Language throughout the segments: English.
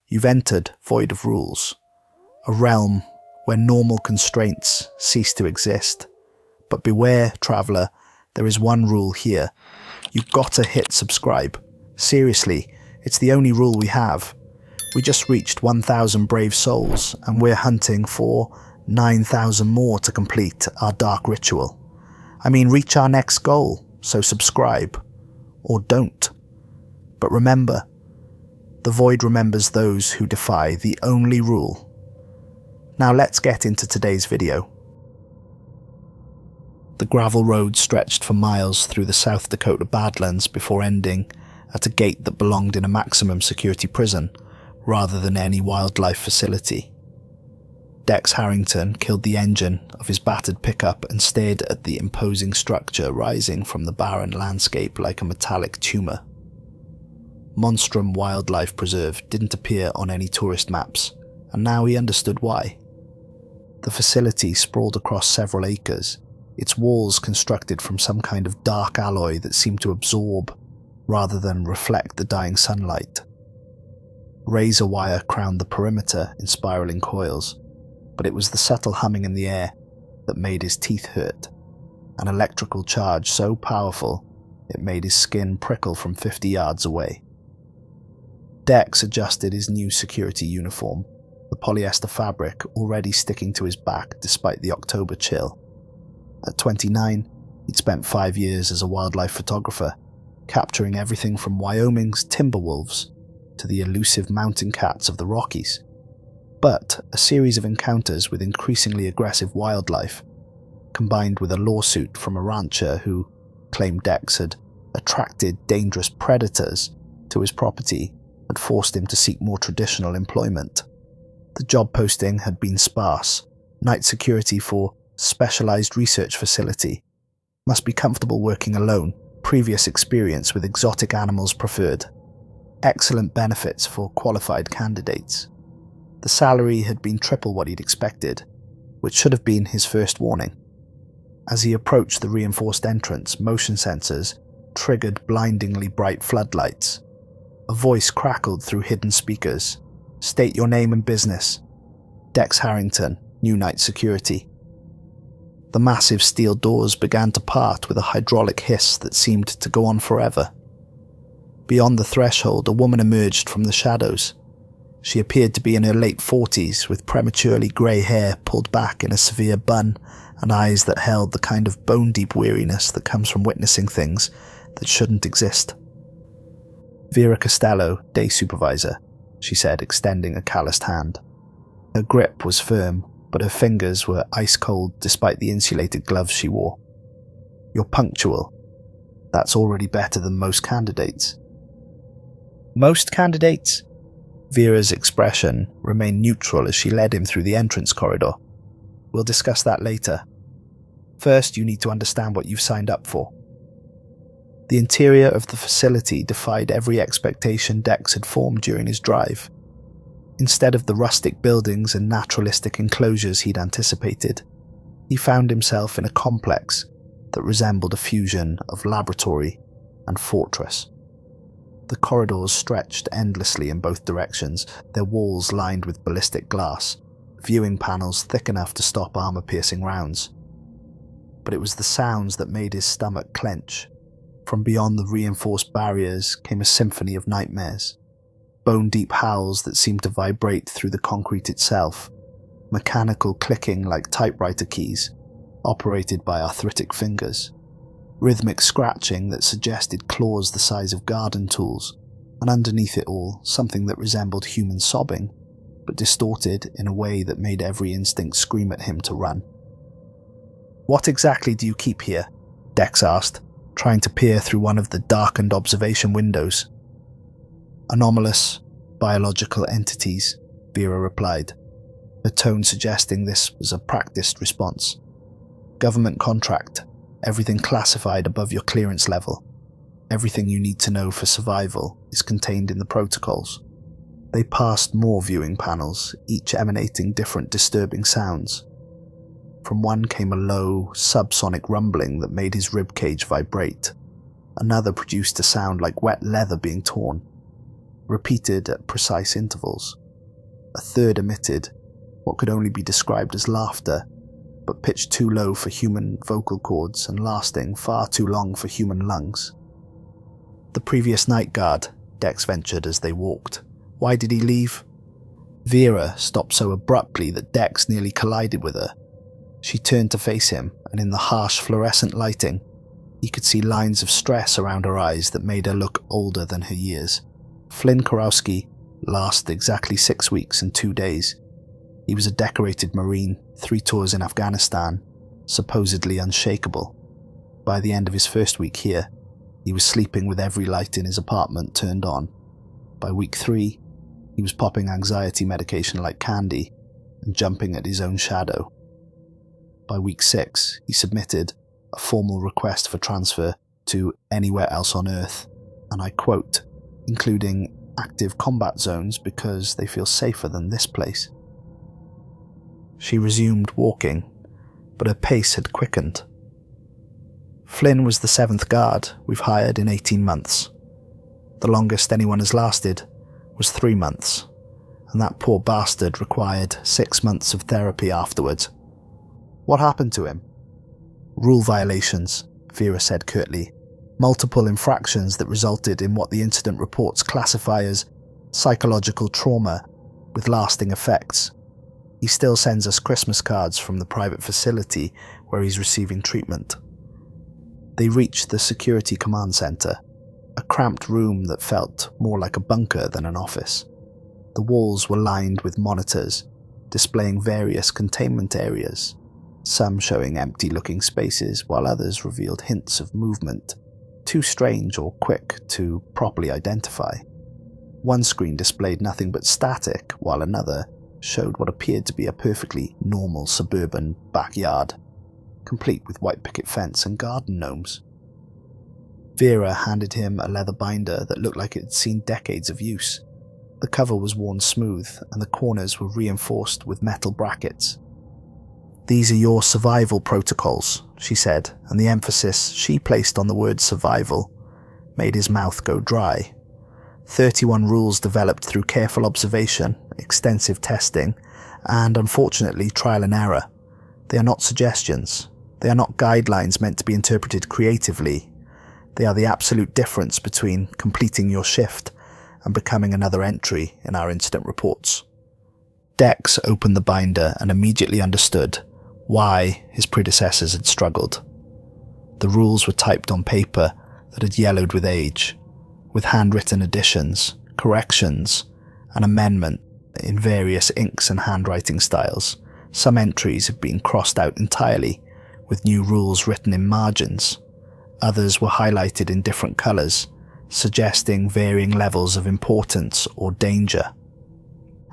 You've entered void of rules, a realm where normal constraints cease to exist. But beware, traveller, there is one rule here. You've got to hit subscribe. Seriously, it's the only rule we have. We just reached 1,000 brave souls, and we're hunting for 9,000 more to complete our dark ritual. I mean, reach our next goal, so subscribe. Or don't. But remember, the void remembers those who defy the only rule. Now let's get into today's video. The gravel road stretched for miles through the South Dakota Badlands before ending at a gate that belonged in a maximum security prison rather than any wildlife facility. Dex Harrington killed the engine of his battered pickup and stared at the imposing structure rising from the barren landscape like a metallic tumour. Monstrum Wildlife Preserve didn't appear on any tourist maps, and now he understood why. The facility sprawled across several acres, its walls constructed from some kind of dark alloy that seemed to absorb rather than reflect the dying sunlight. Razor wire crowned the perimeter in spiraling coils, but it was the subtle humming in the air that made his teeth hurt, an electrical charge so powerful it made his skin prickle from 50 yards away. Dex adjusted his new security uniform, the polyester fabric already sticking to his back despite the October chill. At 29, he'd spent 5 years as a wildlife photographer, capturing everything from Wyoming's timber wolves to the elusive mountain cats of the Rockies. But a series of encounters with increasingly aggressive wildlife, combined with a lawsuit from a rancher who claimed Dex had attracted dangerous predators to his property, had forced him to seek more traditional employment. The job posting had been sparse: night security for specialized research facility. Must be comfortable working alone, previous experience with exotic animals preferred. Excellent benefits for qualified candidates. The salary had been triple what he'd expected, which should have been his first warning. As he approached the reinforced entrance, motion sensors triggered blindingly bright floodlights. A voice crackled through hidden speakers. "State your name and business." Dex Harrington, new night security. The massive steel doors began to part with a hydraulic hiss that seemed to go on forever. Beyond the threshold, a woman emerged from the shadows. She appeared to be in her late 40s, with prematurely grey hair pulled back in a severe bun and eyes that held the kind of bone-deep weariness that comes from witnessing things that shouldn't exist. "Vera Costello, day supervisor," she said, extending a calloused hand. Her grip was firm, but her fingers were ice-cold despite the insulated gloves she wore. "You're punctual. That's already better than most candidates." "Most candidates?" Vera's expression remained neutral as she led him through the entrance corridor. "We'll discuss that later. First, you need to understand what you've signed up for." The interior of the facility defied every expectation Dex had formed during his drive. Instead of the rustic buildings and naturalistic enclosures he'd anticipated, he found himself in a complex that resembled a fusion of laboratory and fortress. The corridors stretched endlessly in both directions, their walls lined with ballistic glass, viewing panels thick enough to stop armor-piercing rounds. But it was the sounds that made his stomach clench. From beyond the reinforced barriers came a symphony of nightmares. Bone-deep howls that seemed to vibrate through the concrete itself, mechanical clicking like typewriter keys, operated by arthritic fingers, rhythmic scratching that suggested claws the size of garden tools, and underneath it all, something that resembled human sobbing, but distorted in a way that made every instinct scream at him to run. "What exactly do you keep here?" Dex asked, trying to peer through one of the darkened observation windows. "Anomalous, biological entities," Vera replied, her tone suggesting this was a practiced response. "Government contract, everything classified above your clearance level. Everything you need to know for survival is contained in the protocols." They passed more viewing panels, each emanating different disturbing sounds. From one came a low, subsonic rumbling that made his ribcage vibrate. Another produced a sound like wet leather being torn. repeated at precise intervals. A third emitted what could only be described as laughter, but pitched too low for human vocal cords and lasting far too long for human lungs. The previous night guard, Dex ventured as they walked. Why did he leave? Vera stopped so abruptly that Dex nearly collided with her. She turned to face him, and in the harsh fluorescent lighting, he could see lines of stress around her eyes that made her look older than her years. Flynn Kurowski lasted exactly 6 weeks and 2 days. He was a decorated Marine, 3 tours in Afghanistan, supposedly unshakable. By the end of his first week here, he was sleeping with every light in his apartment turned on. By week 3, he was popping anxiety medication like candy and jumping at his own shadow. By week 6, he submitted a formal request for transfer to anywhere else on Earth, and I quote, including active combat zones because they feel safer than this place. She resumed walking, but her pace had quickened. Flynn was the 7th guard we've hired in 18 months. The longest anyone has lasted was 3 months, and that poor bastard required 6 months of therapy afterwards. What happened to him? Rule violations, Vera said curtly. Multiple infractions that resulted in what the incident reports classify as psychological trauma with lasting effects. He still sends us Christmas cards from the private facility where he's receiving treatment. They reached the security command center, a cramped room that felt more like a bunker than an office. The walls were lined with monitors, displaying various containment areas, some showing empty-looking spaces while others revealed hints of movement, too strange or quick to properly identify. One screen displayed nothing but static, while another showed what appeared to be a perfectly normal suburban backyard, complete with white picket fence and garden gnomes. Vera handed him a leather binder that looked like it had seen decades of use. The cover was worn smooth, and the corners were reinforced with metal brackets. "These are your survival protocols," she said, and the emphasis she placed on the word survival made his mouth go dry. 31 rules developed through careful observation, extensive testing, and unfortunately trial and error. They are not suggestions. They are not guidelines meant to be interpreted creatively. They are the absolute difference between completing your shift and becoming another entry in our incident reports. Dex opened the binder and immediately understood why his predecessors had struggled. The rules were typed on paper that had yellowed with age, with handwritten additions, corrections, and amendment in various inks and handwriting styles. Some entries had been crossed out entirely, with new rules written in margins. Others were highlighted in different colours, suggesting varying levels of importance or danger.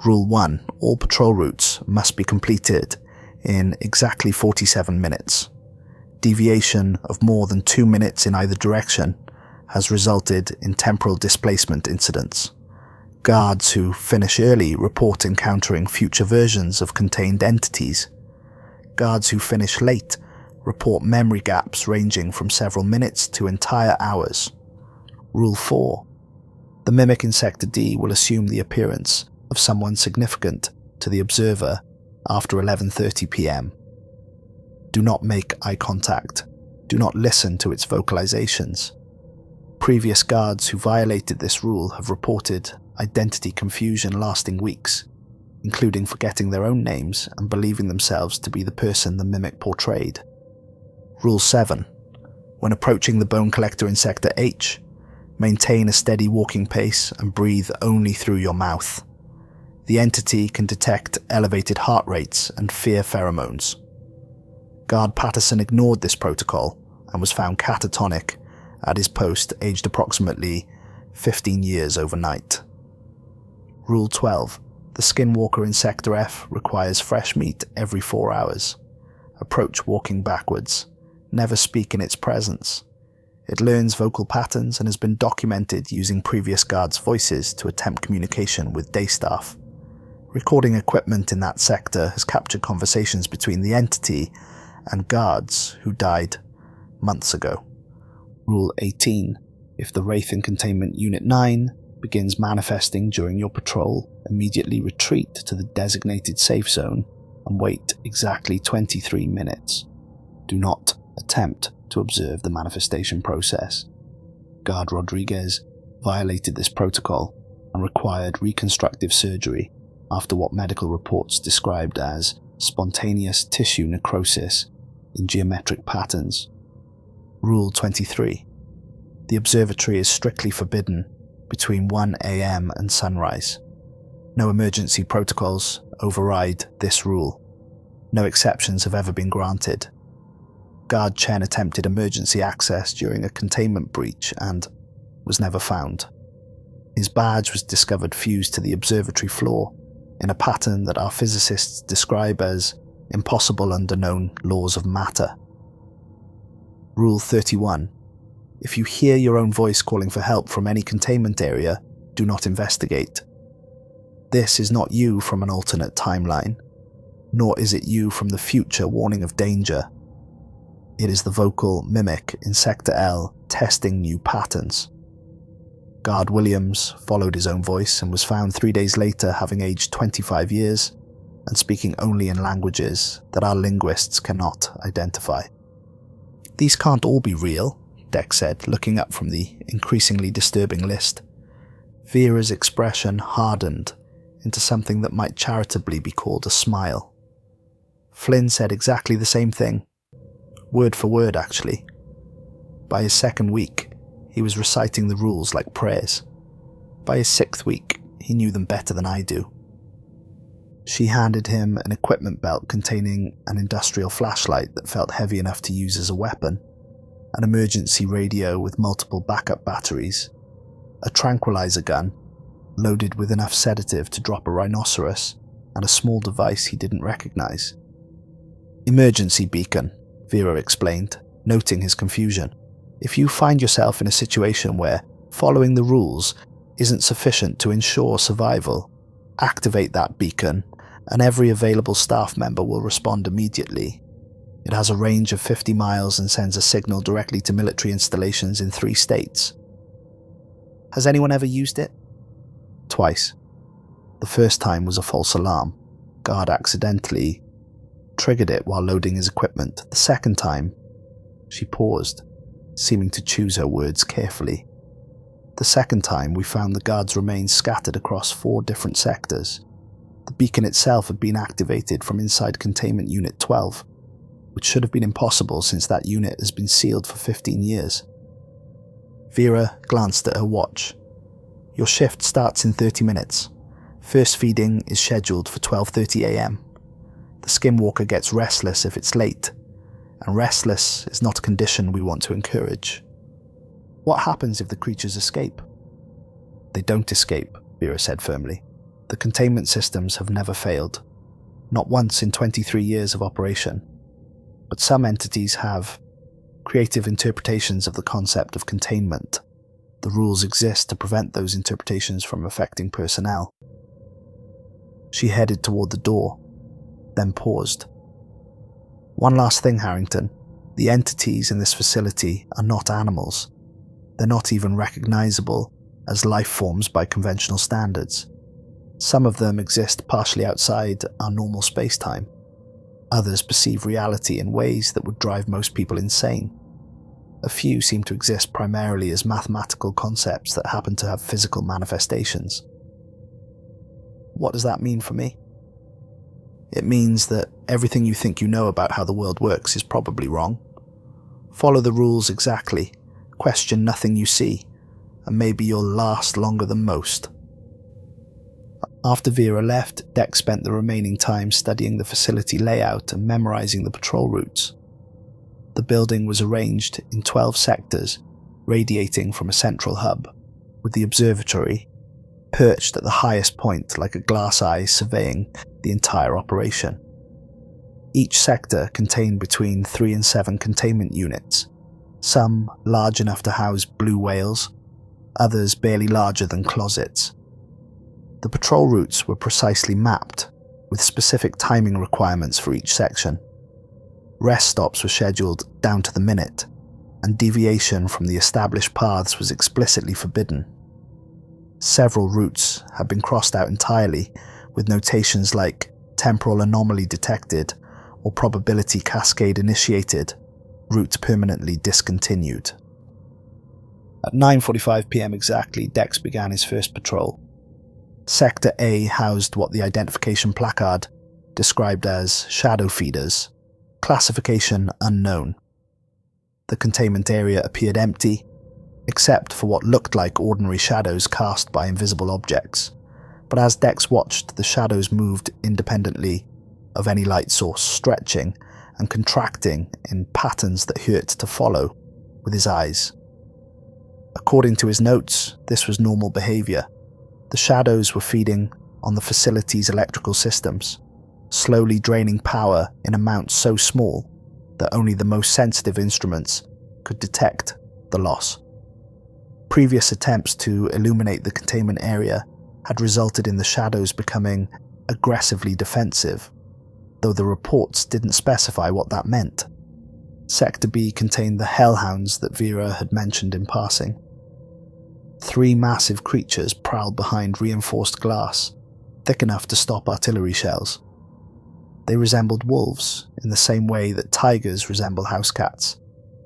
Rule 1. All patrol routes must be completed in exactly 47 minutes. Deviation of more than 2 minutes in either direction has resulted in temporal displacement incidents. Guards who finish early report encountering future versions of contained entities. Guards who finish late report memory gaps ranging from several minutes to entire hours. Rule 4. The mimic in Sector D will assume the appearance of someone significant to the observer after 11:30 p.m. Do not make eye contact. Do not listen to its vocalizations. Previous guards who violated this rule have reported identity confusion lasting weeks, including forgetting their own names and believing themselves to be the person the mimic portrayed. Rule 7. When approaching the bone collector in Sector H, maintain a steady walking pace and breathe only through your mouth. The entity can detect elevated heart rates and fear pheromones. Guard Patterson ignored this protocol and was found catatonic at his post, aged approximately 15 years overnight. Rule 12. The Skinwalker in Sector F requires fresh meat every 4 hours. Approach walking backwards. Never speak in its presence. It learns vocal patterns and has been documented using previous guards' voices to attempt communication with day staff. Recording equipment in that sector has captured conversations between the entity and guards who died months ago. Rule 18. If the Wraith in Containment Unit 9 begins manifesting during your patrol, immediately retreat to the designated safe zone and wait exactly 23 minutes. Do not attempt to observe the manifestation process. Guard Rodriguez violated this protocol and required reconstructive surgery after what medical reports described as spontaneous tissue necrosis in geometric patterns. Rule 23. The observatory is strictly forbidden between 1 a.m. and sunrise. No emergency protocols override this rule. No exceptions have ever been granted. Guard Chen attempted emergency access during a containment breach and was never found. His badge was discovered fused to the observatory floor in a pattern that our physicists describe as impossible under known laws of matter. Rule 31. If you hear your own voice calling for help from any containment area, do not investigate. This is not you from an alternate timeline, nor is it you from the future warning of danger. It is the vocal mimic in Sector L testing new patterns. Guard Williams followed his own voice and was found 3 days later having aged 25 years and speaking only in languages that our linguists cannot identify. These can't all be real, Dex said, looking up from the increasingly disturbing list. Vera's expression hardened into something that might charitably be called a smile. Flynn said exactly the same thing. Word for word, actually. By his second week, he was reciting the rules like prayers. By his 6th week, he knew them better than I do. She handed him an equipment belt containing an industrial flashlight that felt heavy enough to use as a weapon, an emergency radio with multiple backup batteries, a tranquilizer gun loaded with enough sedative to drop a rhinoceros, and a small device he didn't recognize. Emergency beacon, Vera explained, noting his confusion. If you find yourself in a situation where following the rules isn't sufficient to ensure survival, activate that beacon and every available staff member will respond immediately. It has a range of 50 miles and sends a signal directly to military installations in 3 states. Has anyone ever used it? Twice. The first time was a false alarm. Guard accidentally triggered it while loading his equipment. The second time, she paused, seeming to choose her words carefully. The second time, we found the guard's remains scattered across 4 different sectors. The beacon itself had been activated from inside Containment Unit 12, which should have been impossible since that unit has been sealed for 15 years. Vera glanced at her watch. Your shift starts in 30 minutes. First feeding is scheduled for 12:30 a.m. The Skinwalker gets restless if it's late, and restless is not a condition we want to encourage. What happens if the creatures escape? They don't escape, Vera said firmly. The containment systems have never failed. Not once in 23 years of operation. But some entities have creative interpretations of the concept of containment. The rules exist to prevent those interpretations from affecting personnel. She headed toward the door, then paused. One last thing, Harrington. The entities in this facility are not animals. They're not even recognizable as life forms by conventional standards. Some of them exist partially outside our normal space-time. Others perceive reality in ways that would drive most people insane. A few seem to exist primarily as mathematical concepts that happen to have physical manifestations. What does that mean for me? It means that everything you think you know about how the world works is probably wrong. Follow the rules exactly, question nothing you see, and maybe you'll last longer than most. After Vera left, Dex spent the remaining time studying the facility layout and memorizing the patrol routes. The building was arranged in 12 sectors, radiating from a central hub, with the observatory perched at the highest point like a glass eye surveying the entire operation. Each sector contained between 3 and 7 containment units, some large enough to house blue whales, others barely larger than closets. The patrol routes were precisely mapped, with specific timing requirements for each section. Rest stops were scheduled down to the minute, and deviation from the established paths was explicitly forbidden. Several routes had been crossed out entirely, with notations like temporal anomaly detected or probability cascade initiated, route permanently discontinued. At 9:45 p.m. exactly, Dex began his first patrol. Sector A housed what the identification placard described as shadow feeders, classification unknown. The containment area appeared empty, except for what looked like ordinary shadows cast by invisible objects, but as Dex watched, the shadows moved independently of any light source, stretching and contracting in patterns that hurt to follow with his eyes. According to his notes, this was normal behaviour. The shadows were feeding on the facility's electrical systems, slowly draining power in amounts so small that only the most sensitive instruments could detect the loss. Previous attempts to illuminate the containment area had resulted in the shadows becoming aggressively defensive, though the reports didn't specify what that meant. Sector B contained the Hellhounds that Vera had mentioned in passing. 3 massive creatures prowled behind reinforced glass, thick enough to stop artillery shells. They resembled wolves in the same way that tigers resemble house cats.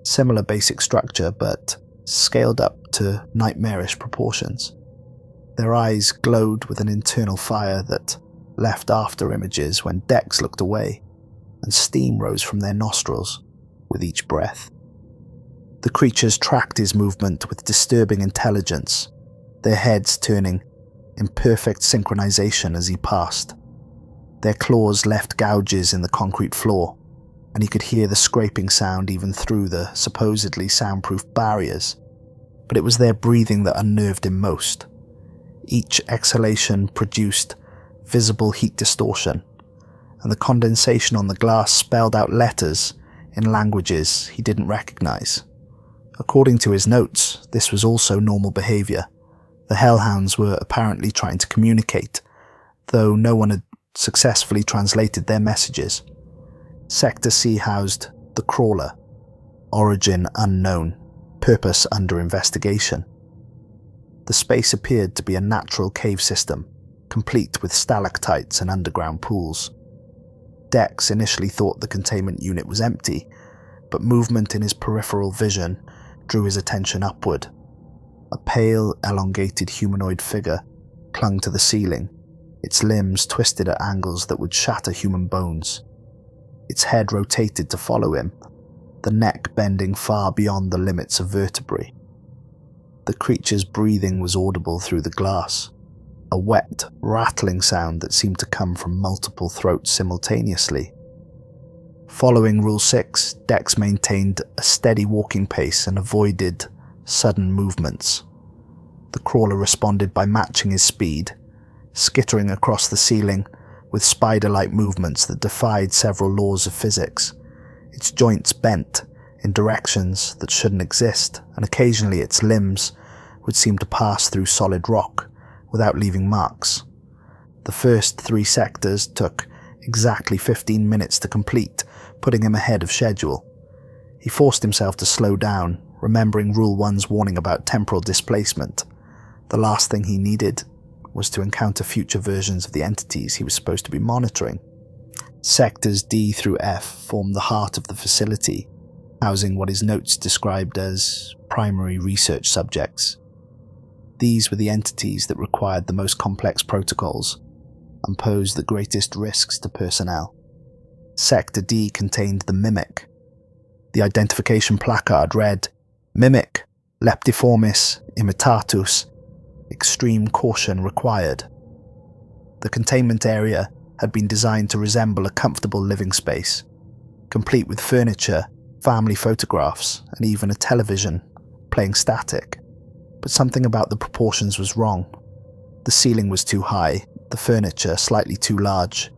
Similar basic structure, but scaled up to nightmarish proportions. Their eyes glowed with an internal fire that left after images when Dex looked away, and steam rose from their nostrils with each breath. The creatures tracked his movement with disturbing intelligence, their heads turning in perfect synchronization as he passed. Their claws left gouges in the concrete floor, and he could hear the scraping sound even through the supposedly soundproof barriers. But it was their breathing that unnerved him most. Each exhalation produced visible heat distortion, and the condensation on the glass spelled out letters in languages he didn't recognize. According to his notes, this was also normal behavior. The Hellhounds were apparently trying to communicate, though no one had successfully translated their messages. Sector C housed the Crawler, origin unknown, purpose under investigation. The space appeared to be a natural cave system, complete with stalactites and underground pools. Dex initially thought the containment unit was empty, but movement in his peripheral vision drew his attention upward. A pale, elongated humanoid figure clung to the ceiling, its limbs twisted at angles that would shatter human bones. Its head rotated to follow him, the neck bending far beyond the limits of vertebrae. The creature's breathing was audible through the glass, a wet, rattling sound that seemed to come from multiple throats simultaneously. Following Rule 6, Dex maintained a steady walking pace and avoided sudden movements. The crawler responded by matching his speed, skittering across the ceiling with spider-like movements that defied several laws of physics. Its joints bent in directions that shouldn't exist, and occasionally its limbs would seem to pass through solid rock without leaving marks. The first 3 sectors took exactly 15 minutes to complete, putting him ahead of schedule. He forced himself to slow down, remembering Rule 1's warning about temporal displacement. The last thing he needed was to encounter future versions of the entities he was supposed to be monitoring. Sectors D through F formed the heart of the facility, housing what his notes described as primary research subjects. These were the entities that required the most complex protocols and posed the greatest risks to personnel. Sector D contained the Mimic. The identification placard read, "Mimic, Leptiformis Imitatus, extreme caution required." The containment area had been designed to resemble a comfortable living space, complete with furniture, family photographs, and even a television playing static. But something about the proportions was wrong. The ceiling was too high, the furniture slightly too large,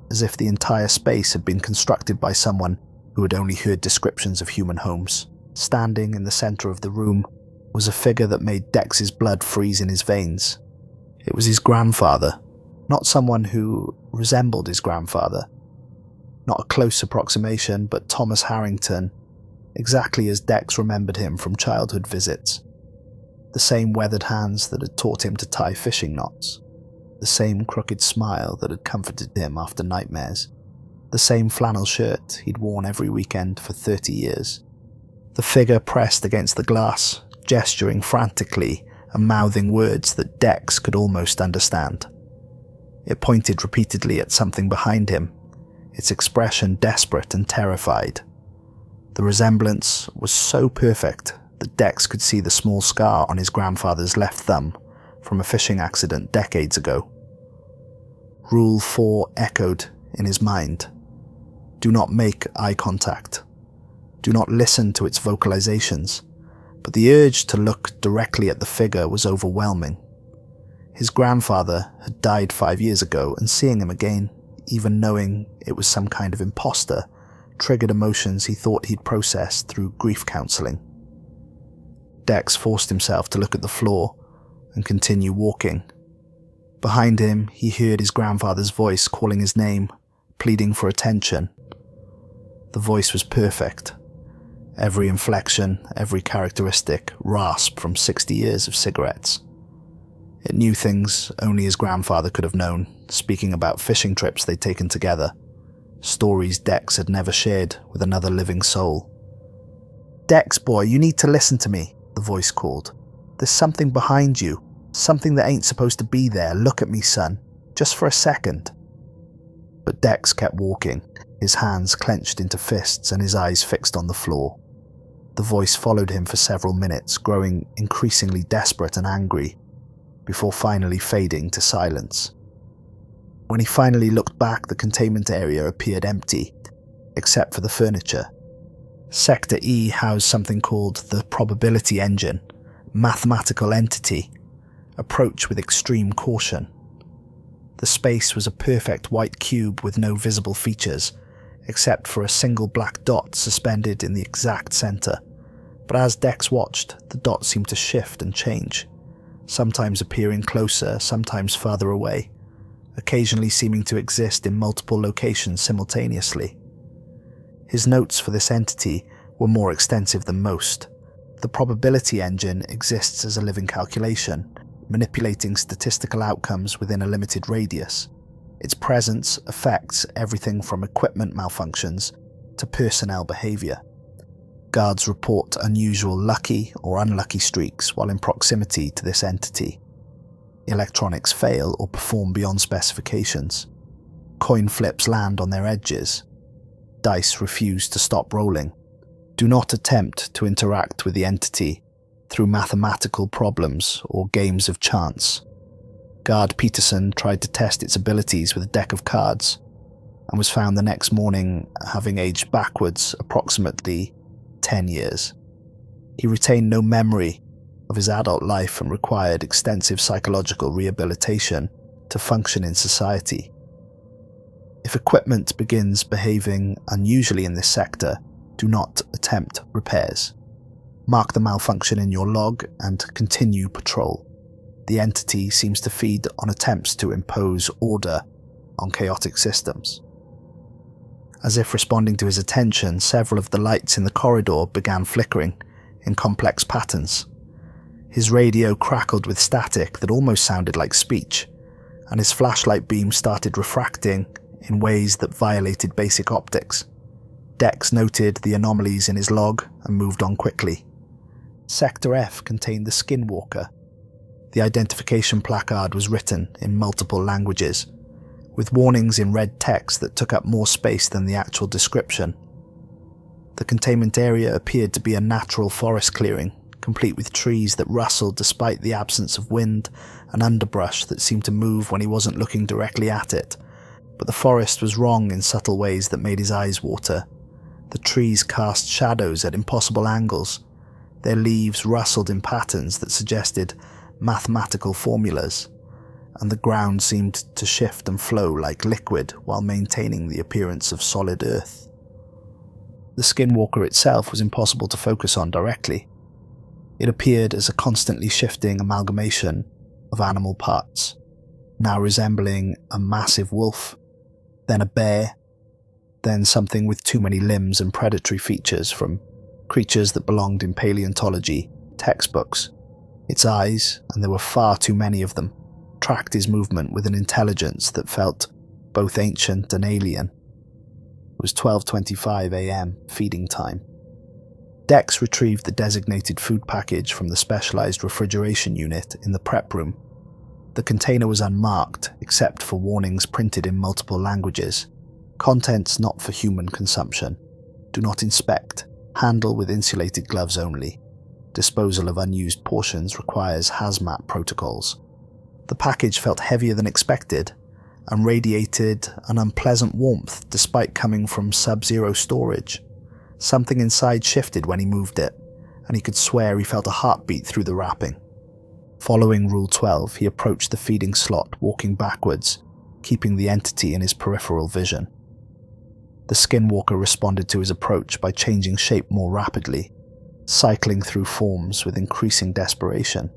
as if the entire space had been constructed by someone who had only heard descriptions of human homes. Standing in the center of the room was a figure that made Dex's blood freeze in his veins. It was his grandfather, not someone who resembled his grandfather. Not a close approximation, but Thomas Harrington, exactly as Dex remembered him from childhood visits. The The same weathered hands that had taught him to tie fishing knots. The same crooked smile that had comforted him after nightmares. The same flannel shirt he'd worn every weekend for 30 years. The figure pressed against the glass, gesturing frantically and mouthing words that Dex could almost understand. It pointed repeatedly at something behind him, its expression desperate and terrified. The resemblance was so perfect that Dex could see the small scar on his grandfather's left thumb from a fishing accident decades ago. Rule 4 echoed in his mind. Do not make eye contact. Do not listen to its vocalizations. But the urge to look directly at the figure was overwhelming. His grandfather had died 5 years ago, and seeing him again, even knowing it was some kind of imposter, triggered emotions he thought he'd processed through grief counseling. Dex forced himself to look at the floor and continue walking. Behind him, he heard his grandfather's voice calling his name, pleading for attention. The voice was perfect. Every inflection, every characteristic, rasp from 60 years of cigarettes. It knew things only his grandfather could have known, speaking about fishing trips they'd taken together, stories Dex had never shared with another living soul. "Dex, boy, you need to listen to me," the voice called. "There's something behind you, something that ain't supposed to be there. Look at me, son, just for a second." But Dex kept walking, his hands clenched into fists and his eyes fixed on the floor. The voice followed him for several minutes, growing increasingly desperate and angry, before finally fading to silence. When he finally looked back, the containment area appeared empty, except for the furniture. Sector E housed something called the probability engine, mathematical entity. Approach with extreme caution. The space was a perfect white cube with no visible features, except for a single black dot suspended in the exact center. But as Dex watched, the dot seemed to shift and change, sometimes appearing closer, sometimes farther away, occasionally seeming to exist in multiple locations simultaneously. His notes for this entity were more extensive than most. The probability engine exists as a living calculation, manipulating statistical outcomes within a limited radius. Its presence affects everything from equipment malfunctions to personnel behavior. Guards report unusual lucky or unlucky streaks while in proximity to this entity. Electronics fail or perform beyond specifications. Coin flips land on their edges. Dice refuse to stop rolling. Do not attempt to interact with the entity through mathematical problems or games of chance. Guard Peterson tried to test its abilities with a deck of cards and was found the next morning having aged backwards approximately 10 years. He retained no memory of his adult life and required extensive psychological rehabilitation to function in society. If equipment begins behaving unusually in this sector, do not attempt repairs. Mark the malfunction in your log and continue patrol. The entity seems to feed on attempts to impose order on chaotic systems. As if responding to his attention, several of the lights in the corridor began flickering in complex patterns. His radio crackled with static that almost sounded like speech, and his flashlight beam started refracting in ways that violated basic optics. Dex noted the anomalies in his log and moved on quickly. Sector F contained the Skinwalker. The identification placard was written in multiple languages, with warnings in red text that took up more space than the actual description. The containment area appeared to be a natural forest clearing, complete with trees that rustled despite the absence of wind and underbrush that seemed to move when he wasn't looking directly at it. But the forest was wrong in subtle ways that made his eyes water. The trees cast shadows at impossible angles. Their leaves rustled in patterns that suggested mathematical formulas, and the ground seemed to shift and flow like liquid while maintaining the appearance of solid earth. The Skinwalker itself was impossible to focus on directly. It appeared as a constantly shifting amalgamation of animal parts, now resembling a massive wolf, then a bear, then something with too many limbs and predatory features from creatures that belonged in paleontology textbooks. Its eyes, and there were far too many of them, tracked his movement with an intelligence that felt both ancient and alien. It was 12:25 a.m. feeding time. Dex retrieved the designated food package from the specialized refrigeration unit in the prep room. The container was unmarked, except for warnings printed in multiple languages. Contents not for human consumption. Do not inspect. Handle with insulated gloves only. Disposal of unused portions requires hazmat protocols. The package felt heavier than expected and radiated an unpleasant warmth despite coming from sub-zero storage. Something inside shifted when he moved it, and he could swear he felt a heartbeat through the wrapping. Following Rule 12, he approached the feeding slot, walking backwards, keeping the entity in his peripheral vision. The Skinwalker responded to his approach by changing shape more rapidly, cycling through forms with increasing desperation.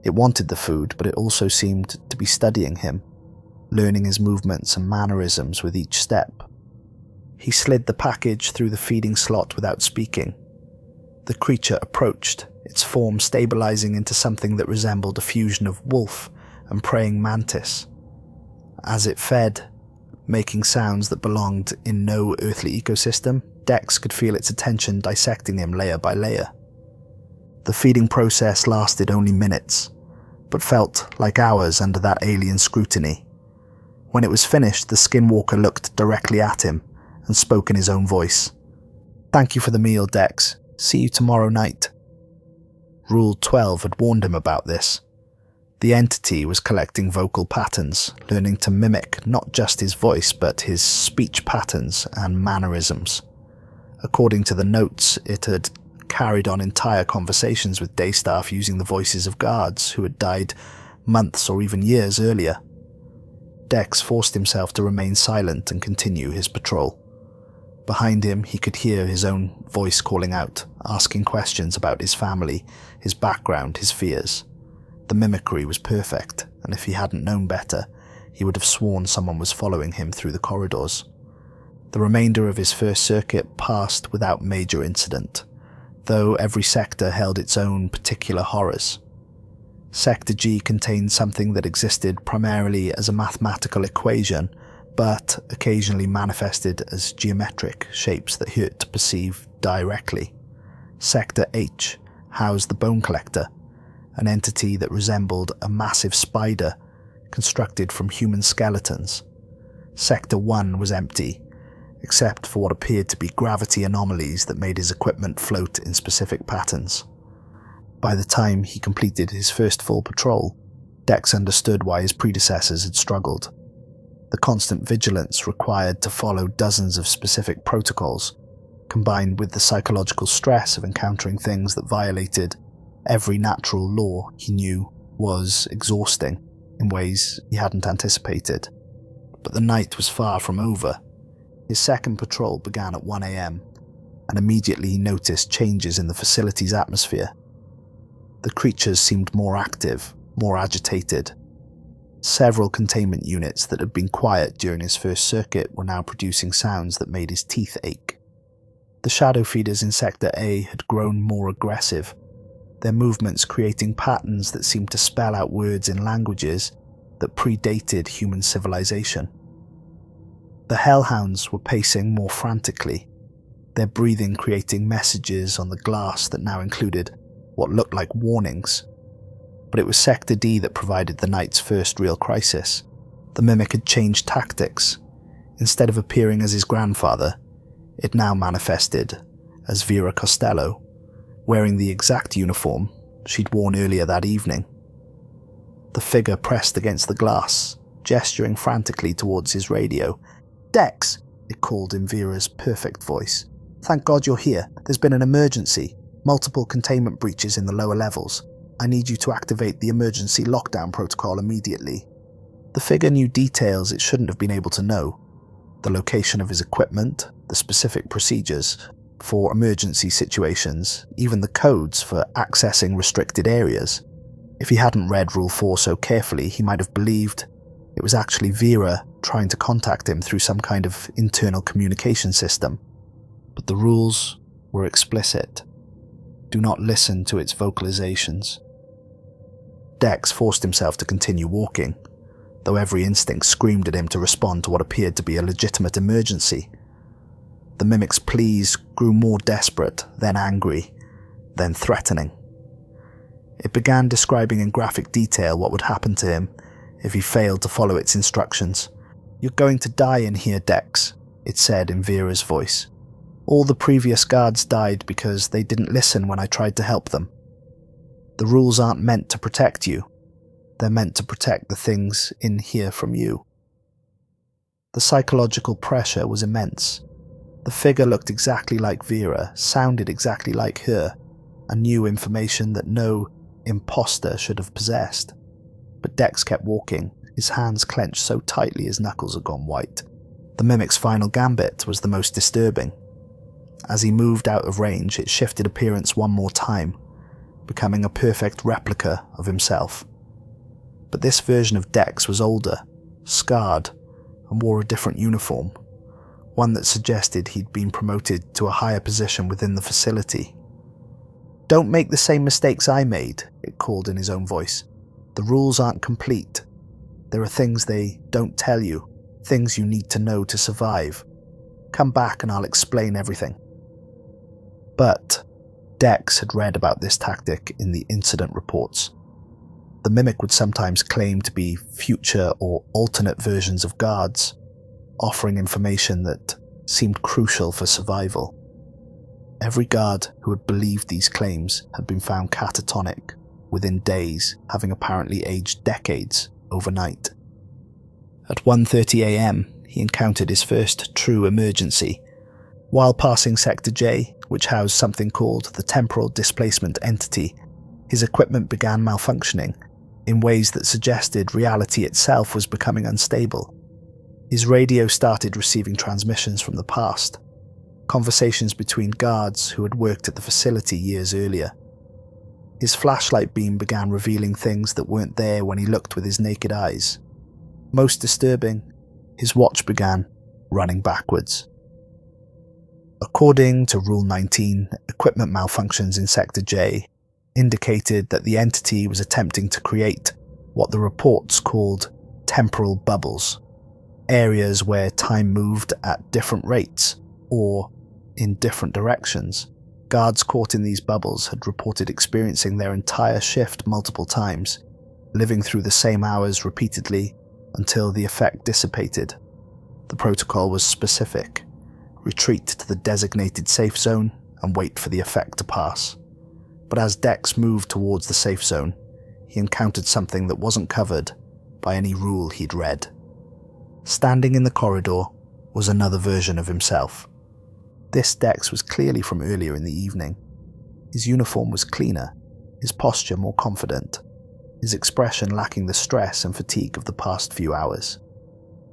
It wanted the food, but it also seemed to be studying him, learning his movements and mannerisms with each step. He slid the package through the feeding slot without speaking. The creature approached, its form stabilizing into something that resembled a fusion of wolf and praying mantis. As it fed, making sounds that belonged in no earthly ecosystem, Dex could feel its attention dissecting him layer by layer. The feeding process lasted only minutes, but felt like hours under that alien scrutiny. When it was finished, the Skinwalker looked directly at him and spoke in his own voice. "Thank you for the meal, Dex. See you tomorrow night." Rule 12 had warned him about this. The entity was collecting vocal patterns, learning to mimic not just his voice but his speech patterns and mannerisms. According to the notes, it had carried on entire conversations with day staff using the voices of guards who had died months or even years earlier. Dex forced himself to remain silent and continue his patrol. Behind him, he could hear his own voice calling out, asking questions about his family, his background, his fears. The mimicry was perfect, and if he hadn't known better, he would have sworn someone was following him through the corridors. The remainder of his first circuit passed without major incident, though every sector held its own particular horrors. Sector G contained something that existed primarily as a mathematical equation, but occasionally manifested as geometric shapes that hurt to perceive directly. Sector H housed the Bone Collector, an entity that resembled a massive spider constructed from human skeletons. Sector 1 was empty, except for what appeared to be gravity anomalies that made his equipment float in specific patterns. By the time he completed his first full patrol, Dex understood why his predecessors had struggled. The constant vigilance required to follow dozens of specific protocols, combined with the psychological stress of encountering things that violated every natural law he knew, was exhausting in ways he hadn't anticipated. But the night was far from over. His second patrol began at 1 a.m, and immediately he noticed changes in the facility's atmosphere. The creatures seemed more active, more agitated. Several containment units that had been quiet during his first circuit were now producing sounds that made his teeth ache. The shadow feeders in Sector A had grown more aggressive, their movements creating patterns that seemed to spell out words in languages that predated human civilization. The Hellhounds were pacing more frantically, their breathing creating messages on the glass that now included what looked like warnings. But it was Sector D that provided the night's first real crisis. The mimic had changed tactics. Instead of appearing as his grandfather, it now manifested as Vera Costello, wearing the exact uniform she'd worn earlier that evening. The figure pressed against the glass, gesturing frantically towards his radio. "Dex," it called in Vera's perfect voice. "Thank God you're here. There's been an emergency. Multiple containment breaches in the lower levels. I need you to activate the emergency lockdown protocol immediately." The figure knew details it shouldn't have been able to know. The location of his equipment, the specific procedures for emergency situations, even the codes for accessing restricted areas. If he hadn't read Rule 4 so carefully, he might have believed it was actually Vera trying to contact him through some kind of internal communication system. But the rules were explicit. Do not listen to its vocalizations. Dex forced himself to continue walking, though every instinct screamed at him to respond to what appeared to be a legitimate emergency. The mimic's pleas grew more desperate, then angry, then threatening. It began describing in graphic detail what would happen to him if he failed to follow its instructions. "You're going to die in here, Dex," it said in Vera's voice. "All the previous guards died because they didn't listen when I tried to help them. The rules aren't meant to protect you. They're meant to protect the things in here from you." The psychological pressure was immense. The figure looked exactly like Vera, sounded exactly like her, and knew information that no imposter should have possessed. But Dex kept walking, his hands clenched so tightly his knuckles had gone white. The mimic's final gambit was the most disturbing. As he moved out of range, it shifted appearance one more time, becoming a perfect replica of himself. But this version of Dex was older, scarred, and wore a different uniform, one that suggested he'd been promoted to a higher position within the facility. "Don't make the same mistakes I made," it called in his own voice. "The rules aren't complete. There are things they don't tell you, things you need to know to survive. Come back and I'll explain everything." But Dex had read about this tactic in the incident reports. The mimic would sometimes claim to be future or alternate versions of guards, offering information that seemed crucial for survival. Every guard who had believed these claims had been found catatonic within days, having apparently aged decades overnight. At 1:30 a.m, he encountered his first true emergency. While passing Sector J, which housed something called the Temporal Displacement Entity, his equipment began malfunctioning in ways that suggested reality itself was becoming unstable. His radio started receiving transmissions from the past, conversations between guards who had worked at the facility years earlier. His flashlight beam began revealing things that weren't there when he looked with his naked eyes. Most disturbing, his watch began running backwards. According to Rule 19, equipment malfunctions in Sector J indicated that the entity was attempting to create what the reports called temporal bubbles, areas where time moved at different rates or in different directions. Guards caught in these bubbles had reported experiencing their entire shift multiple times, living through the same hours repeatedly until the effect dissipated. The protocol was specific: retreat to the designated safe zone and wait for the effect to pass. But as Dex moved towards the safe zone, he encountered something that wasn't covered by any rule he'd read. Standing in the corridor was another version of himself. This Dex was clearly from earlier in the evening. His uniform was cleaner, his posture more confident, his expression lacking the stress and fatigue of the past few hours.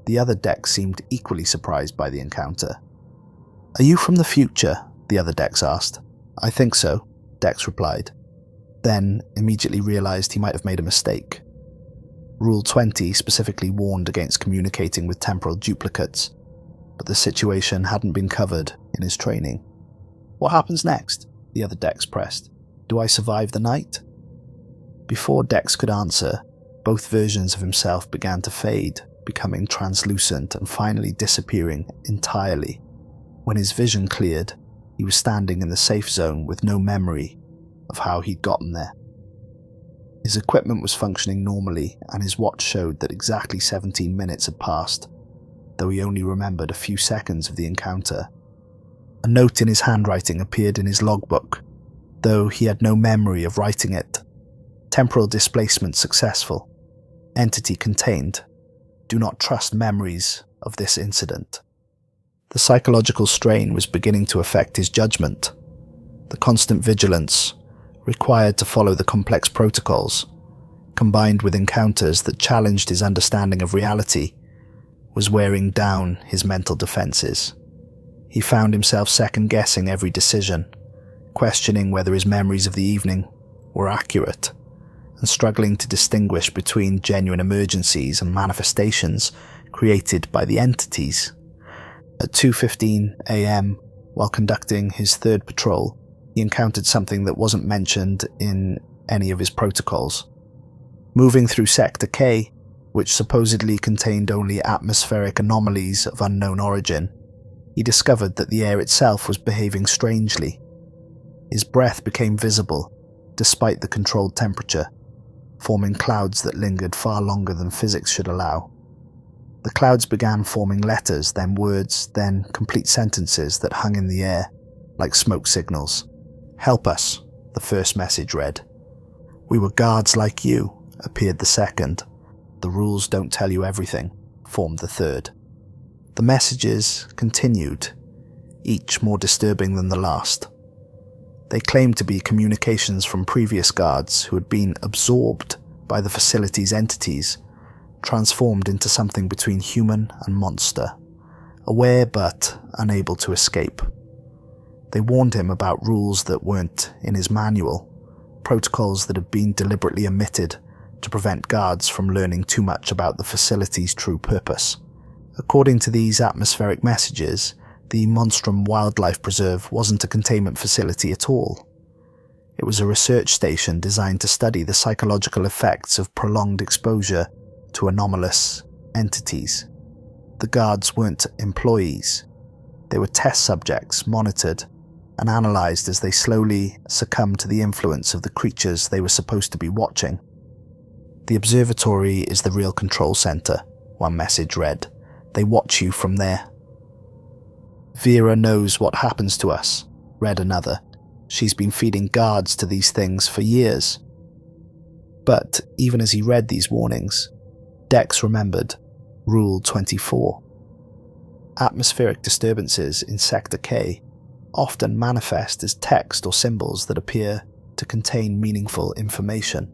The other Dex seemed equally surprised by the encounter. "Are you from the future?" the other Dex asked. "I think so," Dex replied, then immediately realized he might have made a mistake. Rule 20 specifically warned against communicating with temporal duplicates, but the situation hadn't been covered in his training. "What happens next?" the other Dex pressed. "Do I survive the night?" Before Dex could answer, both versions of himself began to fade, becoming translucent and finally disappearing entirely. When his vision cleared, he was standing in the safe zone with no memory of how he'd gotten there. His equipment was functioning normally, and his watch showed that exactly 17 minutes had passed, though he only remembered a few seconds of the encounter. A note in his handwriting appeared in his logbook, though he had no memory of writing it. "Temporal displacement successful. Entity contained. Do not trust memories of this incident." The psychological strain was beginning to affect his judgment. The constant vigilance required to follow the complex protocols, combined with encounters that challenged his understanding of reality, was wearing down his mental defenses. He found himself second-guessing every decision, questioning whether his memories of the evening were accurate, and struggling to distinguish between genuine emergencies and manifestations created by the entities. At 2:15 a.m, while conducting his third patrol, he encountered something that wasn't mentioned in any of his protocols. Moving through Sector K, which supposedly contained only atmospheric anomalies of unknown origin, he discovered that the air itself was behaving strangely. His breath became visible, despite the controlled temperature, forming clouds that lingered far longer than physics should allow. The clouds began forming letters, then words, then complete sentences that hung in the air, like smoke signals. "Help us," the first message read. "We were guards like you," appeared the second. "The rules don't tell you everything," formed the third. The messages continued, each more disturbing than the last. They claimed to be communications from previous guards who had been absorbed by the facility's entities, transformed into something between human and monster, aware but unable to escape. They warned him about rules that weren't in his manual, protocols that had been deliberately omitted to prevent guards from learning too much about the facility's true purpose. According to these atmospheric messages, the Monstrum Wildlife Preserve wasn't a containment facility at all. It was a research station designed to study the psychological effects of prolonged exposure to anomalous entities. The guards weren't employees. They were test subjects monitored and analysed as they slowly succumbed to the influence of the creatures they were supposed to be watching. "The observatory is the real control centre," one message read. "They watch you from there." "Vera knows what happens to us," read another. "She's been feeding guards to these things for years." But even as he read these warnings, Dex remembered Rule 24. Atmospheric disturbances in Sector K often manifest as text or symbols that appear to contain meaningful information.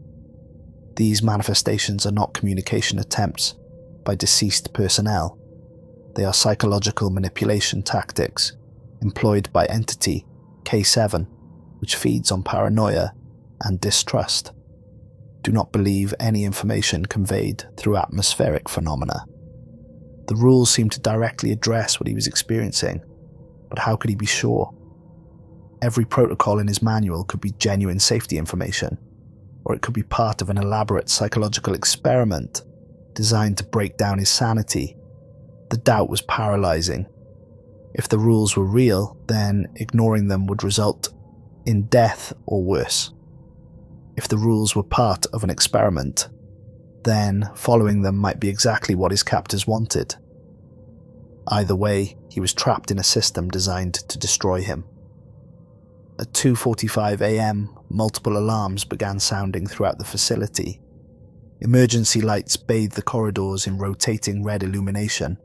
These manifestations are not communication attempts by deceased personnel. They are psychological manipulation tactics employed by entity K7, which feeds on paranoia and distrust. Do not believe any information conveyed through atmospheric phenomena. The rules seem to directly address what he was experiencing, but how could he be sure? Every protocol in his manual could be genuine safety information, or it could be part of an elaborate psychological experiment designed to break down his sanity. The doubt was paralyzing. If the rules were real, then ignoring them would result in death or worse. If the rules were part of an experiment, then following them might be exactly what his captors wanted. Either way, he was trapped in a system designed to destroy him. At 2:45 a.m., multiple alarms began sounding throughout the facility. Emergency lights bathed the corridors in rotating red illumination,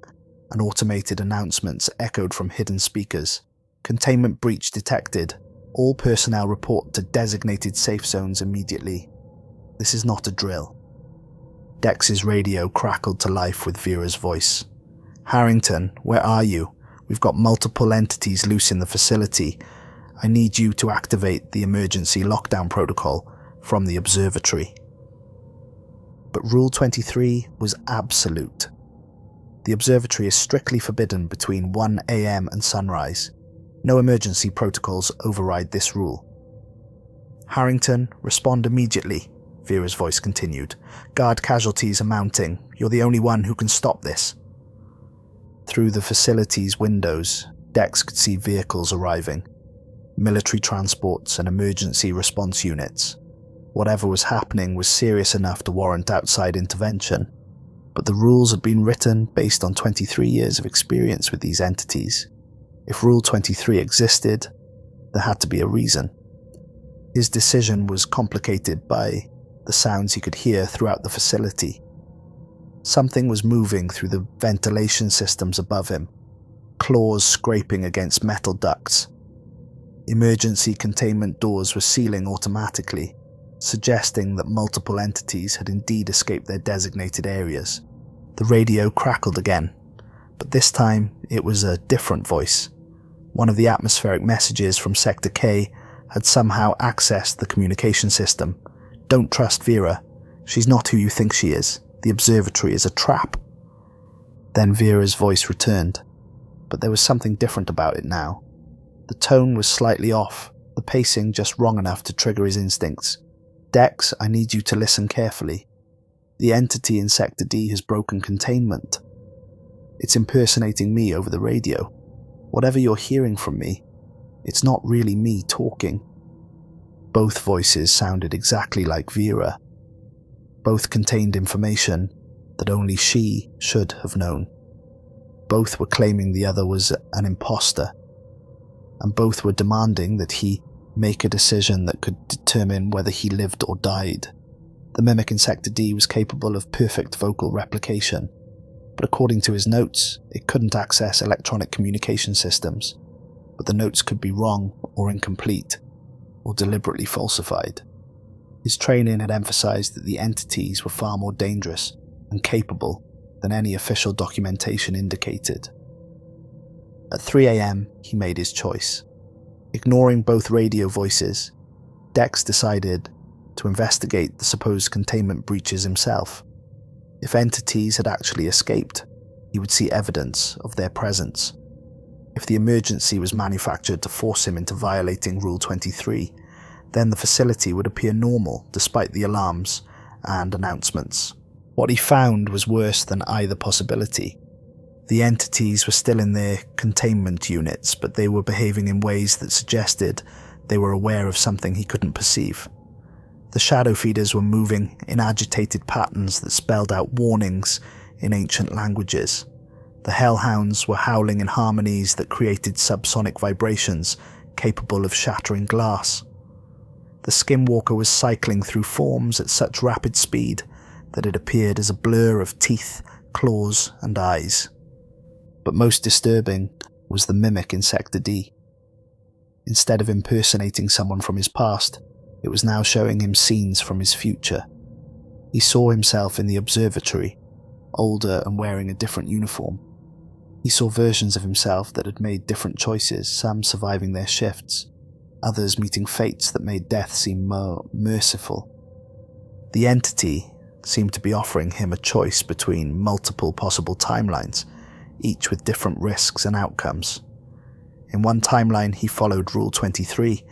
and automated announcements echoed from hidden speakers. "Containment breach detected. All personnel report to designated safe zones immediately. This is not a drill." Dex's radio crackled to life with Vera's voice. "Harrington, where are you? We've got multiple entities loose in the facility. I need you to activate the emergency lockdown protocol from the observatory." But Rule 23 was absolute. The observatory is strictly forbidden between 1 a.m. and sunrise. No emergency protocols override this rule. "Harrington, respond immediately," Vera's voice continued. "Guard casualties are mounting. You're the only one who can stop this." Through the facility's windows, Dex could see vehicles arriving. Military transports and emergency response units. Whatever was happening was serious enough to warrant outside intervention. But the rules had been written based on 23 years of experience with these entities. If Rule 23 existed, there had to be a reason. His decision was complicated by the sounds he could hear throughout the facility. Something was moving through the ventilation systems above him, claws scraping against metal ducts. Emergency containment doors were sealing automatically, suggesting that multiple entities had indeed escaped their designated areas. The radio crackled again, but this time it was a different voice. One of the atmospheric messages from Sector K had somehow accessed the communication system. "Don't trust Vera. She's not who you think she is. The observatory is a trap." Then Vera's voice returned, but there was something different about it now. The tone was slightly off, the pacing just wrong enough to trigger his instincts. "Dex, I need you to listen carefully. The entity in Sector D has broken containment. It's impersonating me over the radio. Whatever you're hearing from me, it's not really me talking." Both voices sounded exactly like Vera. Both contained information that only she should have known. Both were claiming the other was an imposter, and both were demanding that he make a decision that could determine whether he lived or died. The mimic in Sector D was capable of perfect vocal replication, but according to his notes, it couldn't access electronic communication systems, but the notes could be wrong or incomplete, or deliberately falsified. His training had emphasized that the entities were far more dangerous and capable than any official documentation indicated. At 3 a.m, he made his choice. Ignoring both radio voices, Dex decided to investigate the supposed containment breaches himself. If entities had actually escaped, he would see evidence of their presence. If the emergency was manufactured to force him into violating Rule 23, then the facility would appear normal despite the alarms and announcements. What he found was worse than either possibility. The entities were still in their containment units, but they were behaving in ways that suggested they were aware of something he couldn't perceive. The shadow feeders were moving in agitated patterns that spelled out warnings in ancient languages. The Hellhounds were howling in harmonies that created subsonic vibrations capable of shattering glass. The Skinwalker was cycling through forms at such rapid speed that it appeared as a blur of teeth, claws, and eyes. But most disturbing was the mimic in Sector D. Instead of impersonating someone from his past, it was now showing him scenes from his future. He saw himself in the observatory, older and wearing a different uniform. He saw versions of himself that had made different choices, some surviving their shifts, others meeting fates that made death seem more merciful. The entity seemed to be offering him a choice between multiple possible timelines, each with different risks and outcomes. In one timeline, he followed Rule 23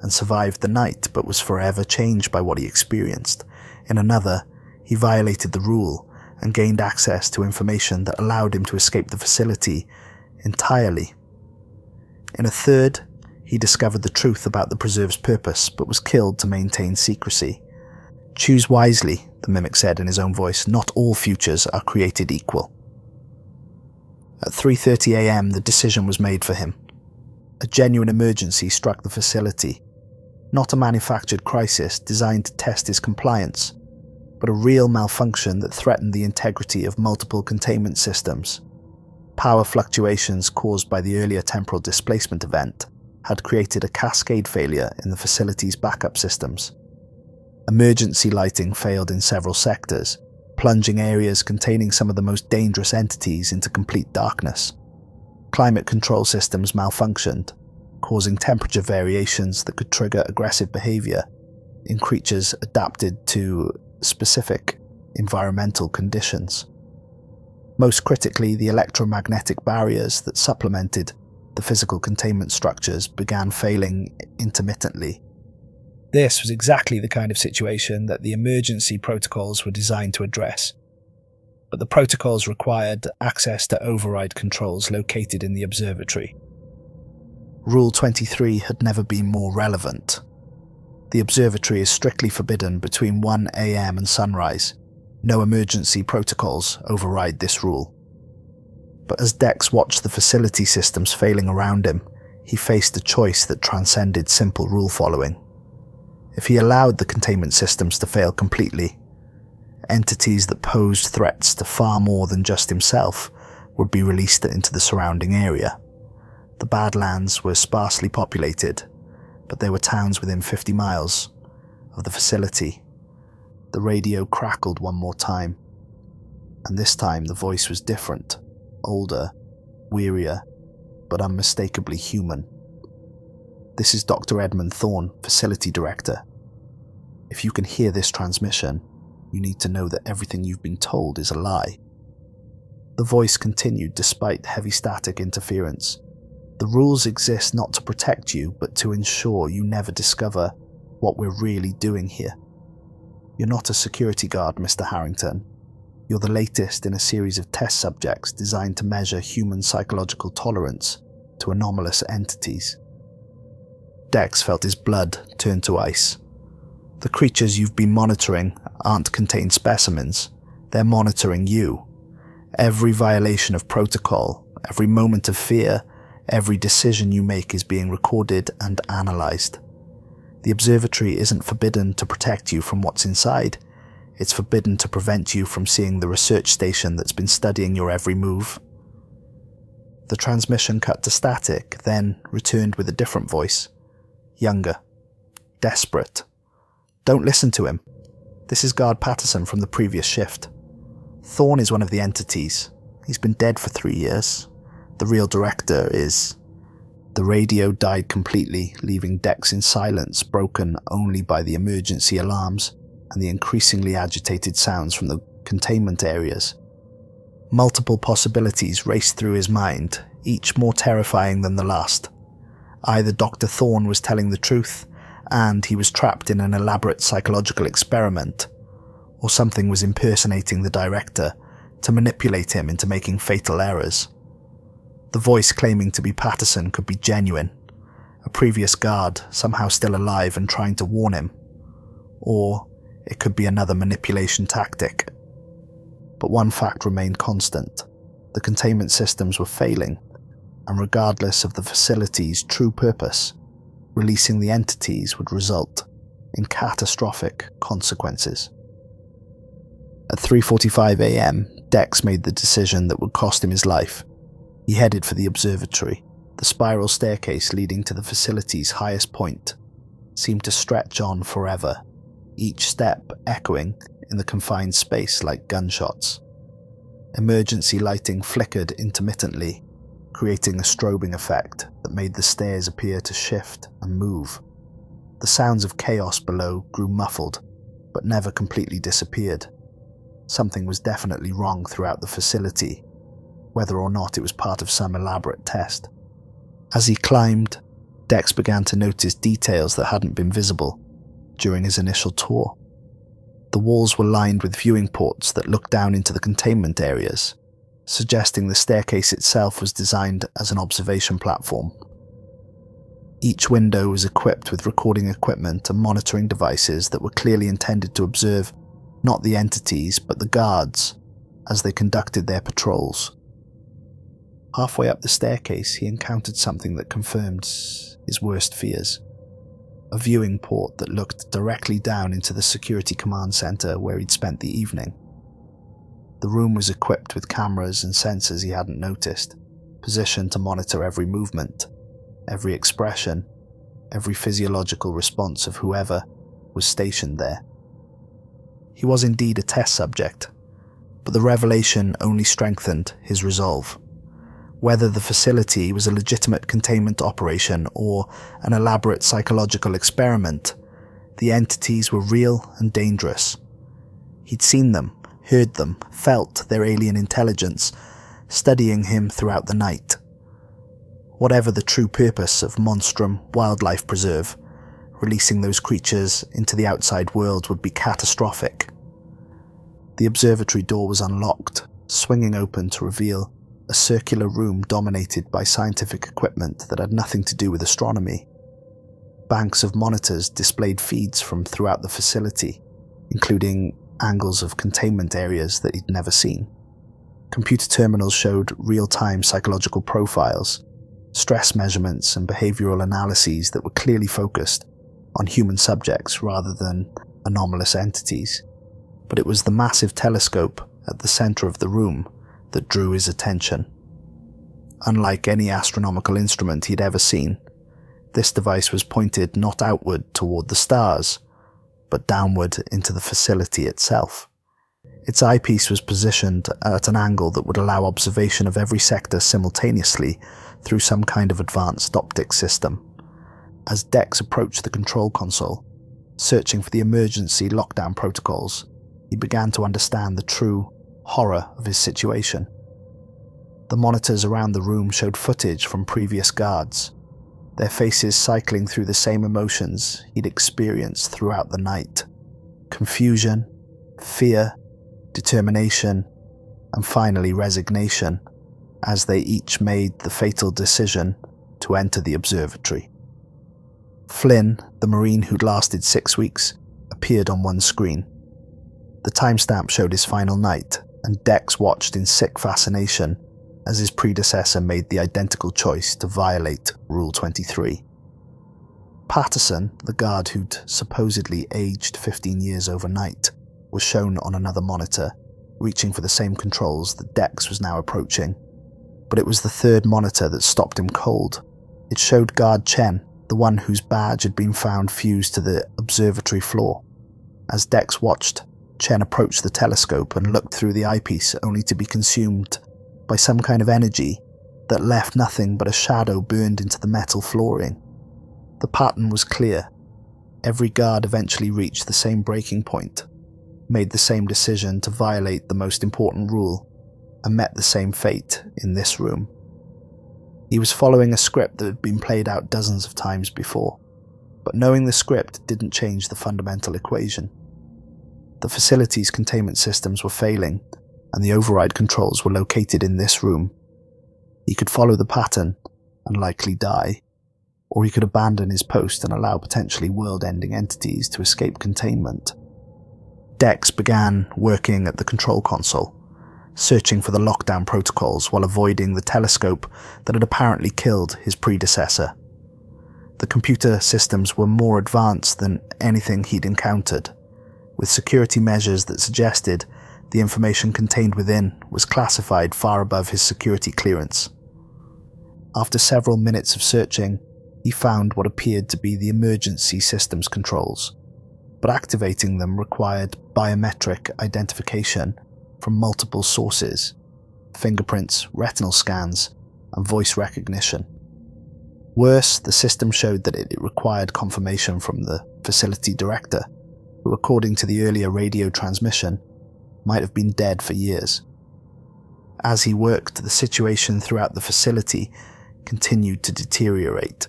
and survived the night, but was forever changed by what he experienced. In another, he violated the rule and gained access to information that allowed him to escape the facility entirely. In a third, he discovered the truth about the preserve's purpose, but was killed to maintain secrecy. "Choose wisely," the mimic said in his own voice. "Not all futures are created equal." At 3:30 a.m, the decision was made for him. A genuine emergency struck the facility. Not a manufactured crisis designed to test his compliance, but a real malfunction that threatened the integrity of multiple containment systems. Power fluctuations caused by the earlier temporal displacement event had created a cascade failure in the facility's backup systems. Emergency lighting failed in several sectors, plunging areas containing some of the most dangerous entities into complete darkness. Climate control systems malfunctioned, causing temperature variations that could trigger aggressive behavior in creatures adapted to specific environmental conditions. Most critically, the electromagnetic barriers that supplemented the physical containment structures began failing intermittently. This was exactly the kind of situation that the emergency protocols were designed to address, but the protocols required access to override controls located in the observatory. Rule 23 had never been more relevant. The observatory is strictly forbidden between 1 a.m. and sunrise. No emergency protocols override this rule. But as Dex watched the facility systems failing around him, he faced a choice that transcended simple rule following. If he allowed the containment systems to fail completely, entities that posed threats to far more than just himself would be released into the surrounding area. The Badlands were sparsely populated, but there were towns within 50 miles of the facility. The radio crackled one more time, and this time the voice was different, older, wearier, but unmistakably human. "This is Dr. Edmund Thorne, Facility Director. If you can hear this transmission, you need to know that everything you've been told is a lie." The voice continued despite heavy static interference. "The rules exist not to protect you, but to ensure you never discover what we're really doing here. "You're not a security guard, Mr. Harrington. You're the latest in a series of test subjects designed to measure human psychological tolerance to anomalous entities." Dex felt his blood turn to ice. "The creatures you've been monitoring aren't contained specimens. They're monitoring you. Every violation of protocol, every moment of fear, every decision you make is being recorded and analysed. The observatory isn't forbidden to protect you from what's inside. It's forbidden to prevent you from seeing the research station that's been studying your every move." The transmission cut to static, then returned with a different voice. Younger. Desperate. "Don't listen to him. This is Guard Patterson from the previous shift. Thorn is one of the entities. He's been dead for 3 years. The real director is..." The radio died completely, leaving Dex in silence, broken only by the emergency alarms and the increasingly agitated sounds from the containment areas. Multiple possibilities raced through his mind, each more terrifying than the last. Either Dr. Thorn was telling the truth, and he was trapped in an elaborate psychological experiment, or something was impersonating the director to manipulate him into making fatal errors. The voice claiming to be Patterson could be genuine, a previous guard somehow still alive and trying to warn him, or it could be another manipulation tactic. But one fact remained constant: the containment systems were failing, and regardless of the facility's true purpose, releasing the entities would result in catastrophic consequences. At 3:45 a.m, Dex made the decision that would cost him his life. He headed for the observatory. The spiral staircase leading to the facility's highest point seemed to stretch on forever, each step echoing in the confined space like gunshots. Emergency lighting flickered intermittently, creating a strobing effect that made the stairs appear to shift and move. The sounds of chaos below grew muffled, but never completely disappeared. Something was definitely wrong throughout the facility, whether or not it was part of some elaborate test. As he climbed, Dex began to notice details that hadn't been visible during his initial tour. The walls were lined with viewing ports that looked down into the containment areas, suggesting the staircase itself was designed as an observation platform. Each window was equipped with recording equipment and monitoring devices that were clearly intended to observe not the entities but the guards as they conducted their patrols. Halfway up the staircase, he encountered something that confirmed his worst fears. A viewing port that looked directly down into the security command center where he'd spent the evening. The room was equipped with cameras and sensors he hadn't noticed, positioned to monitor every movement, every expression, every physiological response of whoever was stationed there. He was indeed a test subject, but the revelation only strengthened his resolve. Whether the facility was a legitimate containment operation or an elaborate psychological experiment, the entities were real and dangerous. He'd seen them, heard them, felt their alien intelligence, studying him throughout the night. Whatever the true purpose of Monstrum Wildlife Preserve, releasing those creatures into the outside world would be catastrophic. The observatory door was unlocked, swinging open to reveal a circular room dominated by scientific equipment that had nothing to do with astronomy. Banks of monitors displayed feeds from throughout the facility, including angles of containment areas that he'd never seen. Computer terminals showed real-time psychological profiles, stress measurements and behavioral analyses that were clearly focused on human subjects rather than anomalous entities. But it was the massive telescope at the center of the room that drew his attention. Unlike any astronomical instrument he'd ever seen, this device was pointed not outward toward the stars, but downward into the facility itself. Its eyepiece was positioned at an angle that would allow observation of every sector simultaneously through some kind of advanced optic system. As Dex approached the control console, searching for the emergency lockdown protocols, he began to understand the true horror of his situation. The monitors around the room showed footage from previous guards, their faces cycling through the same emotions he'd experienced throughout the night. confusion, fear, determination, and finally resignation, as they each made the fatal decision to enter the observatory. Flynn, the Marine who'd lasted 6 weeks, appeared on one screen. The timestamp showed his final night, and Dex watched in sick fascination as his predecessor made the identical choice to violate Rule 23. Patterson, the guard who'd supposedly aged 15 years overnight, was shown on another monitor, reaching for the same controls that Dex was now approaching. But it was the third monitor that stopped him cold. It showed Guard Chen, the one whose badge had been found fused to the observatory floor. As Dex watched, Chen approached the telescope and looked through the eyepiece only to be consumed by some kind of energy that left nothing but a shadow burned into the metal flooring. The pattern was clear. Every guard eventually reached the same breaking point, made the same decision to violate the most important rule, and met the same fate in this room. He was following a script that had been played out dozens of times before, but knowing the script didn't change the fundamental equation. The facility's containment systems were failing, and the override controls were located in this room. He could follow the pattern and likely die, or he could abandon his post and allow potentially world-ending entities to escape containment. Dex began working at the control console, searching for the lockdown protocols while avoiding the telescope that had apparently killed his predecessor. The computer systems were more advanced than anything he'd encountered, with security measures that suggested the information contained within was classified far above his security clearance. After several minutes of searching, he found what appeared to be the emergency systems controls, but activating them required biometric identification from multiple sources: fingerprints, retinal scans, and voice recognition. Worse, the system showed that it required confirmation from the facility director, who, according to the earlier radio transmission, might have been dead for years. As he worked, the situation throughout the facility continued to deteriorate.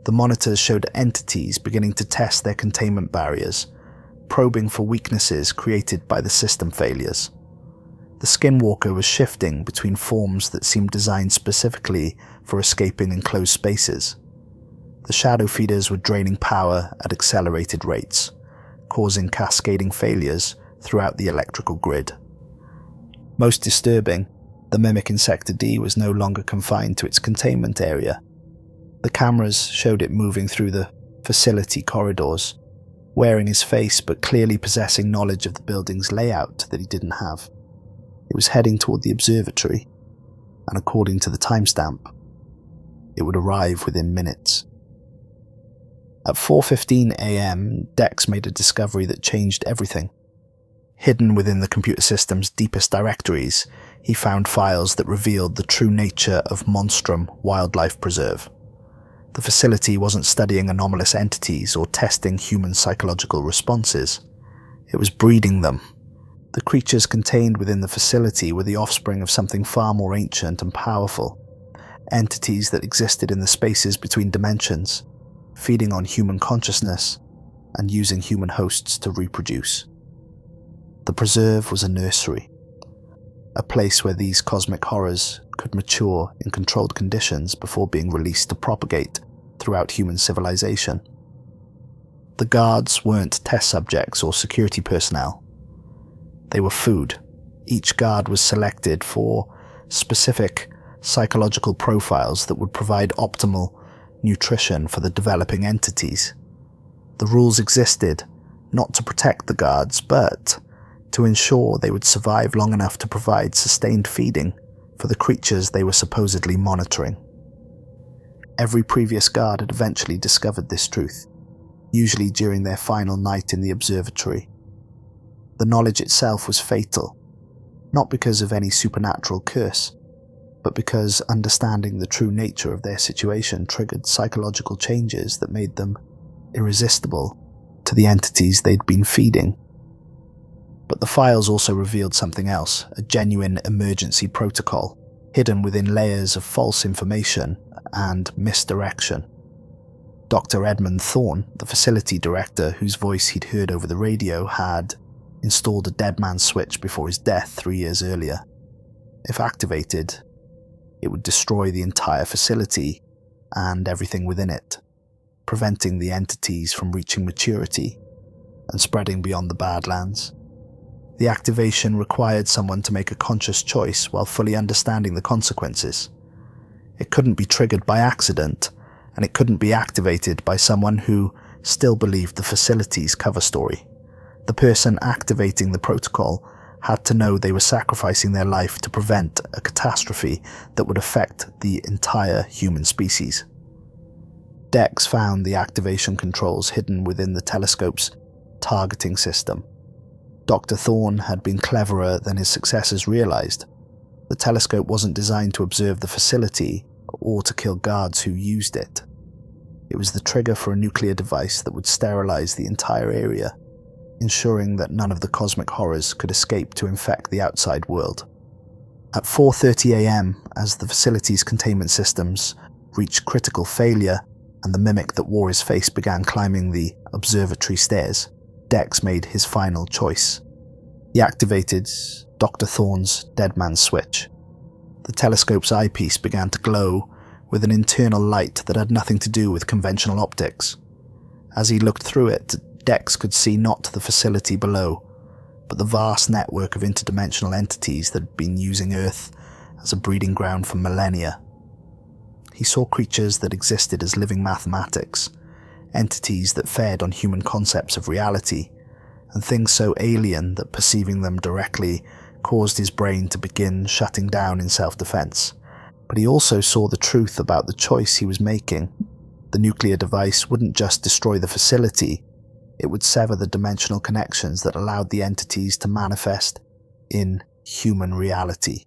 The monitors showed entities beginning to test their containment barriers, probing for weaknesses created by the system failures. The Skinwalker was shifting between forms that seemed designed specifically for escaping enclosed spaces. The shadow feeders were draining power at accelerated rates, causing cascading failures throughout the electrical grid. Most disturbing, the mimic in Sector D was no longer confined to its containment area. The cameras showed it moving through the facility corridors, wearing his face but clearly possessing knowledge of the building's layout that he didn't have. It was heading toward the observatory, and according to the timestamp, it would arrive within minutes. At 4:15 a.m., Dex made a discovery that changed everything. Hidden within the computer system's deepest directories, he found files that revealed the true nature of Monstrum Wildlife Preserve. The facility wasn't studying anomalous entities or testing human psychological responses. It was breeding them. The creatures contained within the facility were the offspring of something far more ancient and powerful, entities that existed in the spaces between dimensions, feeding on human consciousness and using human hosts to reproduce. The preserve was a nursery, a place where these cosmic horrors could mature in controlled conditions before being released to propagate throughout human civilization. The guards weren't test subjects or security personnel. They were food. Each guard was selected for specific psychological profiles that would provide optimal nutrition for the developing entities. The rules existed not to protect the guards, but to ensure they would survive long enough to provide sustained feeding for the creatures they were supposedly monitoring. Every previous guard had eventually discovered this truth, usually during their final night in the observatory. The knowledge itself was fatal, not because of any supernatural curse, but because understanding the true nature of their situation triggered psychological changes that made them irresistible to the entities they'd been feeding. But the files also revealed something else, a genuine emergency protocol, hidden within layers of false information and misdirection. Dr. Edmund Thorne, the facility director whose voice he'd heard over the radio, had installed a dead man's switch before his death 3 years earlier. If activated, it would destroy the entire facility and everything within it, preventing the entities from reaching maturity and spreading beyond the Badlands. The activation required someone to make a conscious choice while fully understanding the consequences. It couldn't be triggered by accident, and it couldn't be activated by someone who still believed the facility's cover story. The person activating the protocol had to know they were sacrificing their life to prevent a catastrophe that would affect the entire human species. Dex found the activation controls hidden within the telescope's targeting system. Dr. Thorne had been cleverer than his successors realized. The telescope wasn't designed to observe the facility or to kill guards who used it. It was the trigger for a nuclear device that would sterilize the entire area, ensuring that none of the cosmic horrors could escape to infect the outside world. At 4:30 a.m., as the facility's containment systems reached critical failure and the mimic that wore his face began climbing the observatory stairs, Dex made his final choice. He activated Dr. Thorne's dead man's switch. The telescope's eyepiece began to glow with an internal light that had nothing to do with conventional optics. As he looked through it, Dex could see not the facility below, but the vast network of interdimensional entities that had been using Earth as a breeding ground for millennia. He saw creatures that existed as living mathematics, entities that fed on human concepts of reality, and things so alien that perceiving them directly caused his brain to begin shutting down in self-defense. But he also saw the truth about the choice he was making. The nuclear device wouldn't just destroy the facility, it would sever the dimensional connections that allowed the entities to manifest in human reality.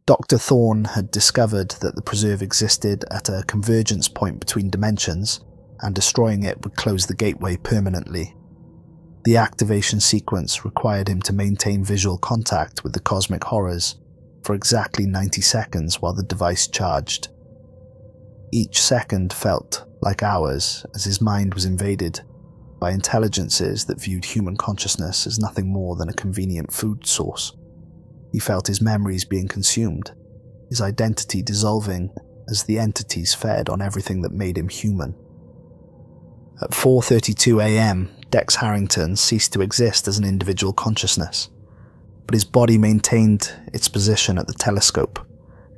Dr. Thorne had discovered that the preserve existed at a convergence point between dimensions, and destroying it would close the gateway permanently. The activation sequence required him to maintain visual contact with the cosmic horrors for exactly 90 seconds while the device charged. Each second felt like hours as his mind was invaded by intelligences that viewed human consciousness as nothing more than a convenient food source. He felt his memories being consumed, his identity dissolving as the entities fed on everything that made him human. At 4:32 a.m., Dex Harrington ceased to exist as an individual consciousness, but his body maintained its position at the telescope,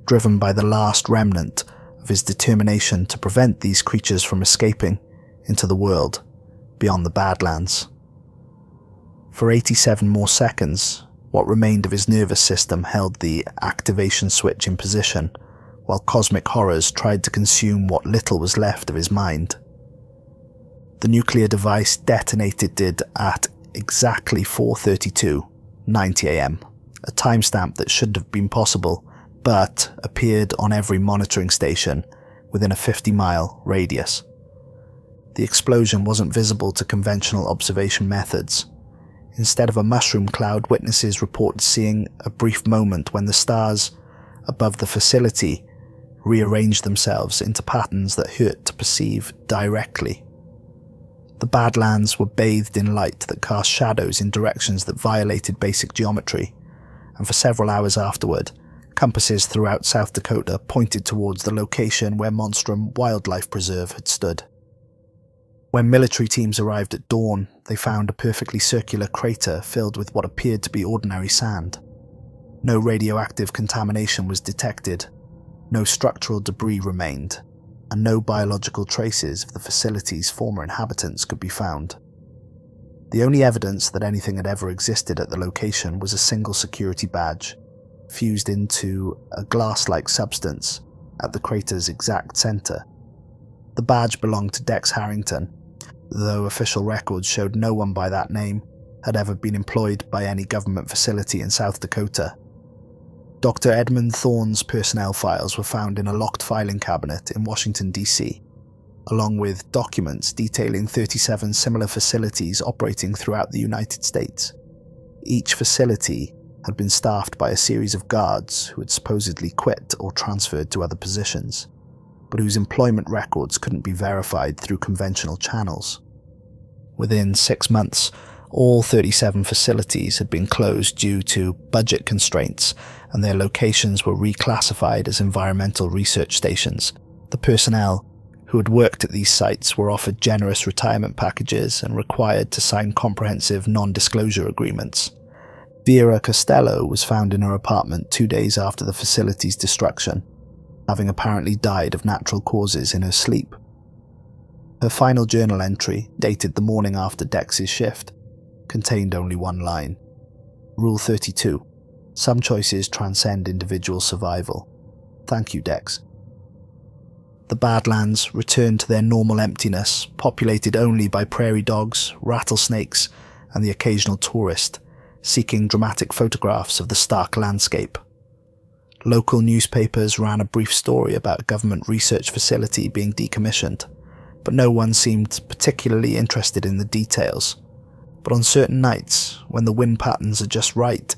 driven by the last remnant of his determination to prevent these creatures from escaping into the world beyond the Badlands. For 87 more seconds, what remained of his nervous system held the activation switch in position, while cosmic horrors tried to consume what little was left of his mind. The nuclear device detonated at exactly 4:32:90 a.m., a timestamp that shouldn't have been possible, but appeared on every monitoring station within a 50-mile radius. The explosion wasn't visible to conventional observation methods. Instead of a mushroom cloud, witnesses reported seeing a brief moment when the stars above the facility rearranged themselves into patterns that hurt to perceive directly. The Badlands were bathed in light that cast shadows in directions that violated basic geometry, and for several hours afterward, compasses throughout South Dakota pointed towards the location where Monstrum Wildlife Preserve had stood. When military teams arrived at dawn, they found a perfectly circular crater filled with what appeared to be ordinary sand. No radioactive contamination was detected, no structural debris remained, and no biological traces of the facility's former inhabitants could be found. The only evidence that anything had ever existed at the location was a single security badge, fused into a glass-like substance at the crater's exact center. The badge belonged to Dex Harrington, though official records showed no one by that name had ever been employed by any government facility in South Dakota. Dr. Edmund Thorne's personnel files were found in a locked filing cabinet in Washington, D.C., along with documents detailing 37 similar facilities operating throughout the United States. Each facility had been staffed by a series of guards who had supposedly quit or transferred to other positions. but whose employment records couldn't be verified through conventional channels. Within 6 months, all 37 facilities had been closed due to budget constraints, and their locations were reclassified as environmental research stations. The personnel who had worked at these sites were offered generous retirement packages and required to sign comprehensive non-disclosure agreements. Vera Costello was found in her apartment 2 days after the facility's destruction, having apparently died of natural causes in her sleep. Her final journal entry, dated the morning after Dex's shift, contained only one line. Rule 32. Some choices transcend individual survival. Thank you, Dex. The Badlands returned to their normal emptiness, populated only by prairie dogs, rattlesnakes, and the occasional tourist, seeking dramatic photographs of the stark landscape. Local newspapers ran a brief story about a government research facility being decommissioned, but no one seemed particularly interested in the details. But on certain nights, when the wind patterns are just right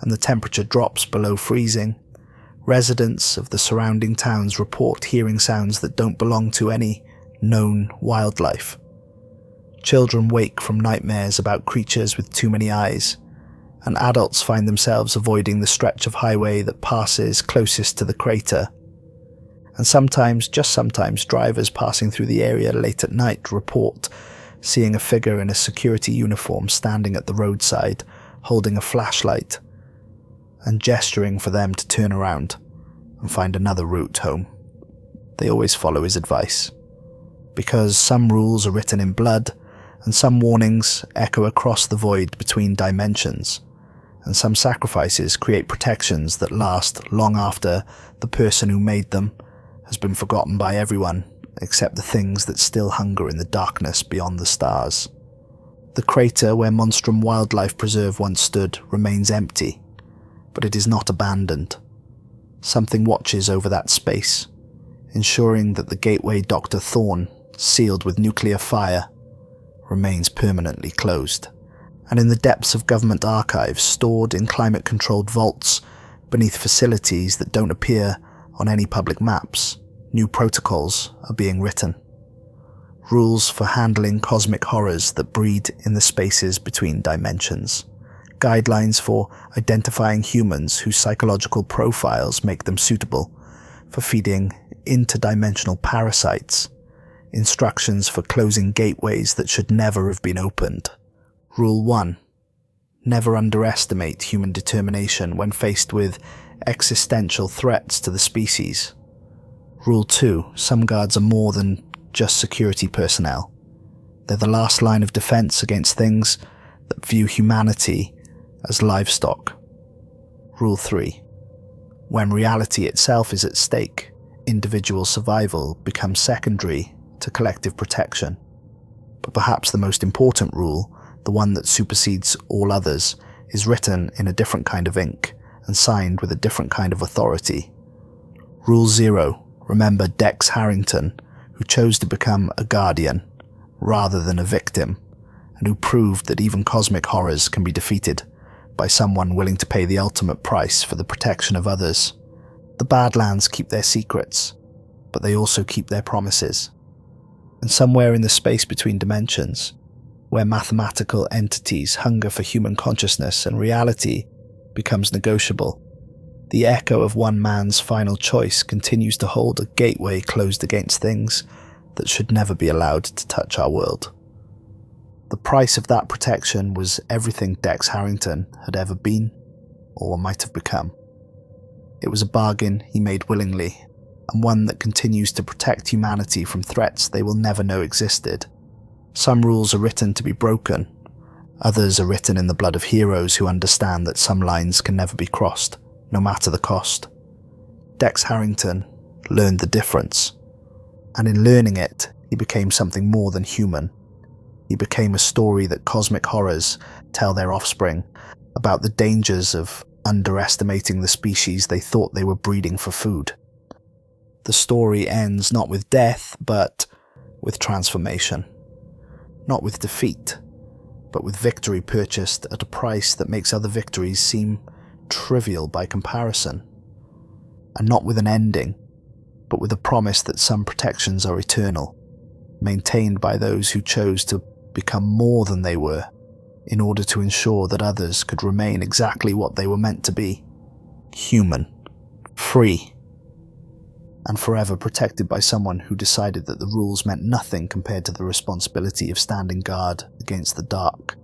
and the temperature drops below freezing, residents of the surrounding towns report hearing sounds that don't belong to any known wildlife. Children wake from nightmares about creatures with too many eyes, and adults find themselves avoiding the stretch of highway that passes closest to the crater. And sometimes, just sometimes, drivers passing through the area late at night report seeing a figure in a security uniform standing at the roadside, holding a flashlight, and gesturing for them to turn around and find another route home. They always follow his advice, because some rules are written in blood, and some warnings echo across the void between dimensions, and some sacrifices create protections that last long after the person who made them has been forgotten by everyone except the things that still hunger in the darkness beyond the stars. The crater where Monstrum Wildlife Preserve once stood remains empty, but it is not abandoned. Something watches over that space, ensuring that the gateway Dr. Thorne, sealed with nuclear fire, remains permanently closed. And in the depths of government archives, stored in climate-controlled vaults beneath facilities that don't appear on any public maps, new protocols are being written. Rules for handling cosmic horrors that breed in the spaces between dimensions. Guidelines for identifying humans whose psychological profiles make them suitable for feeding interdimensional parasites. Instructions for closing gateways that should never have been opened. Rule 1. Never underestimate human determination when faced with existential threats to the species. Rule 2. Some guards are more than just security personnel. They're the last line of defense against things that view humanity as livestock. Rule 3. When reality itself is at stake, individual survival becomes secondary to collective protection. But perhaps the most important rule, the one that supersedes all others, is written in a different kind of ink and signed with a different kind of authority. Rule 0. Remember Dex Harrington, who chose to become a guardian rather than a victim, and who proved that even cosmic horrors can be defeated by someone willing to pay the ultimate price for the protection of others. The Badlands keep their secrets, but they also keep their promises. And somewhere in the space between dimensions, where mathematical entities hunger for human consciousness and reality becomes negotiable, the echo of one man's final choice continues to hold a gateway closed against things that should never be allowed to touch our world. The price of that protection was everything Dex Harrington had ever been, or might have become. It was a bargain he made willingly, and one that continues to protect humanity from threats they will never know existed. Some rules are written to be broken, others are written in the blood of heroes who understand that some lines can never be crossed, no matter the cost. Dex Harrington learned the difference, and in learning it, he became something more than human. He became a story that cosmic horrors tell their offspring about the dangers of underestimating the species they thought they were breeding for food. The story ends not with death, but with transformation. Not with defeat, but with victory purchased at a price that makes other victories seem trivial by comparison. And not with an ending, but with a promise that some protections are eternal, maintained by those who chose to become more than they were, in order to ensure that others could remain exactly what they were meant to be: human, free, and forever protected by someone who decided that the rules meant nothing compared to the responsibility of standing guard against the dark.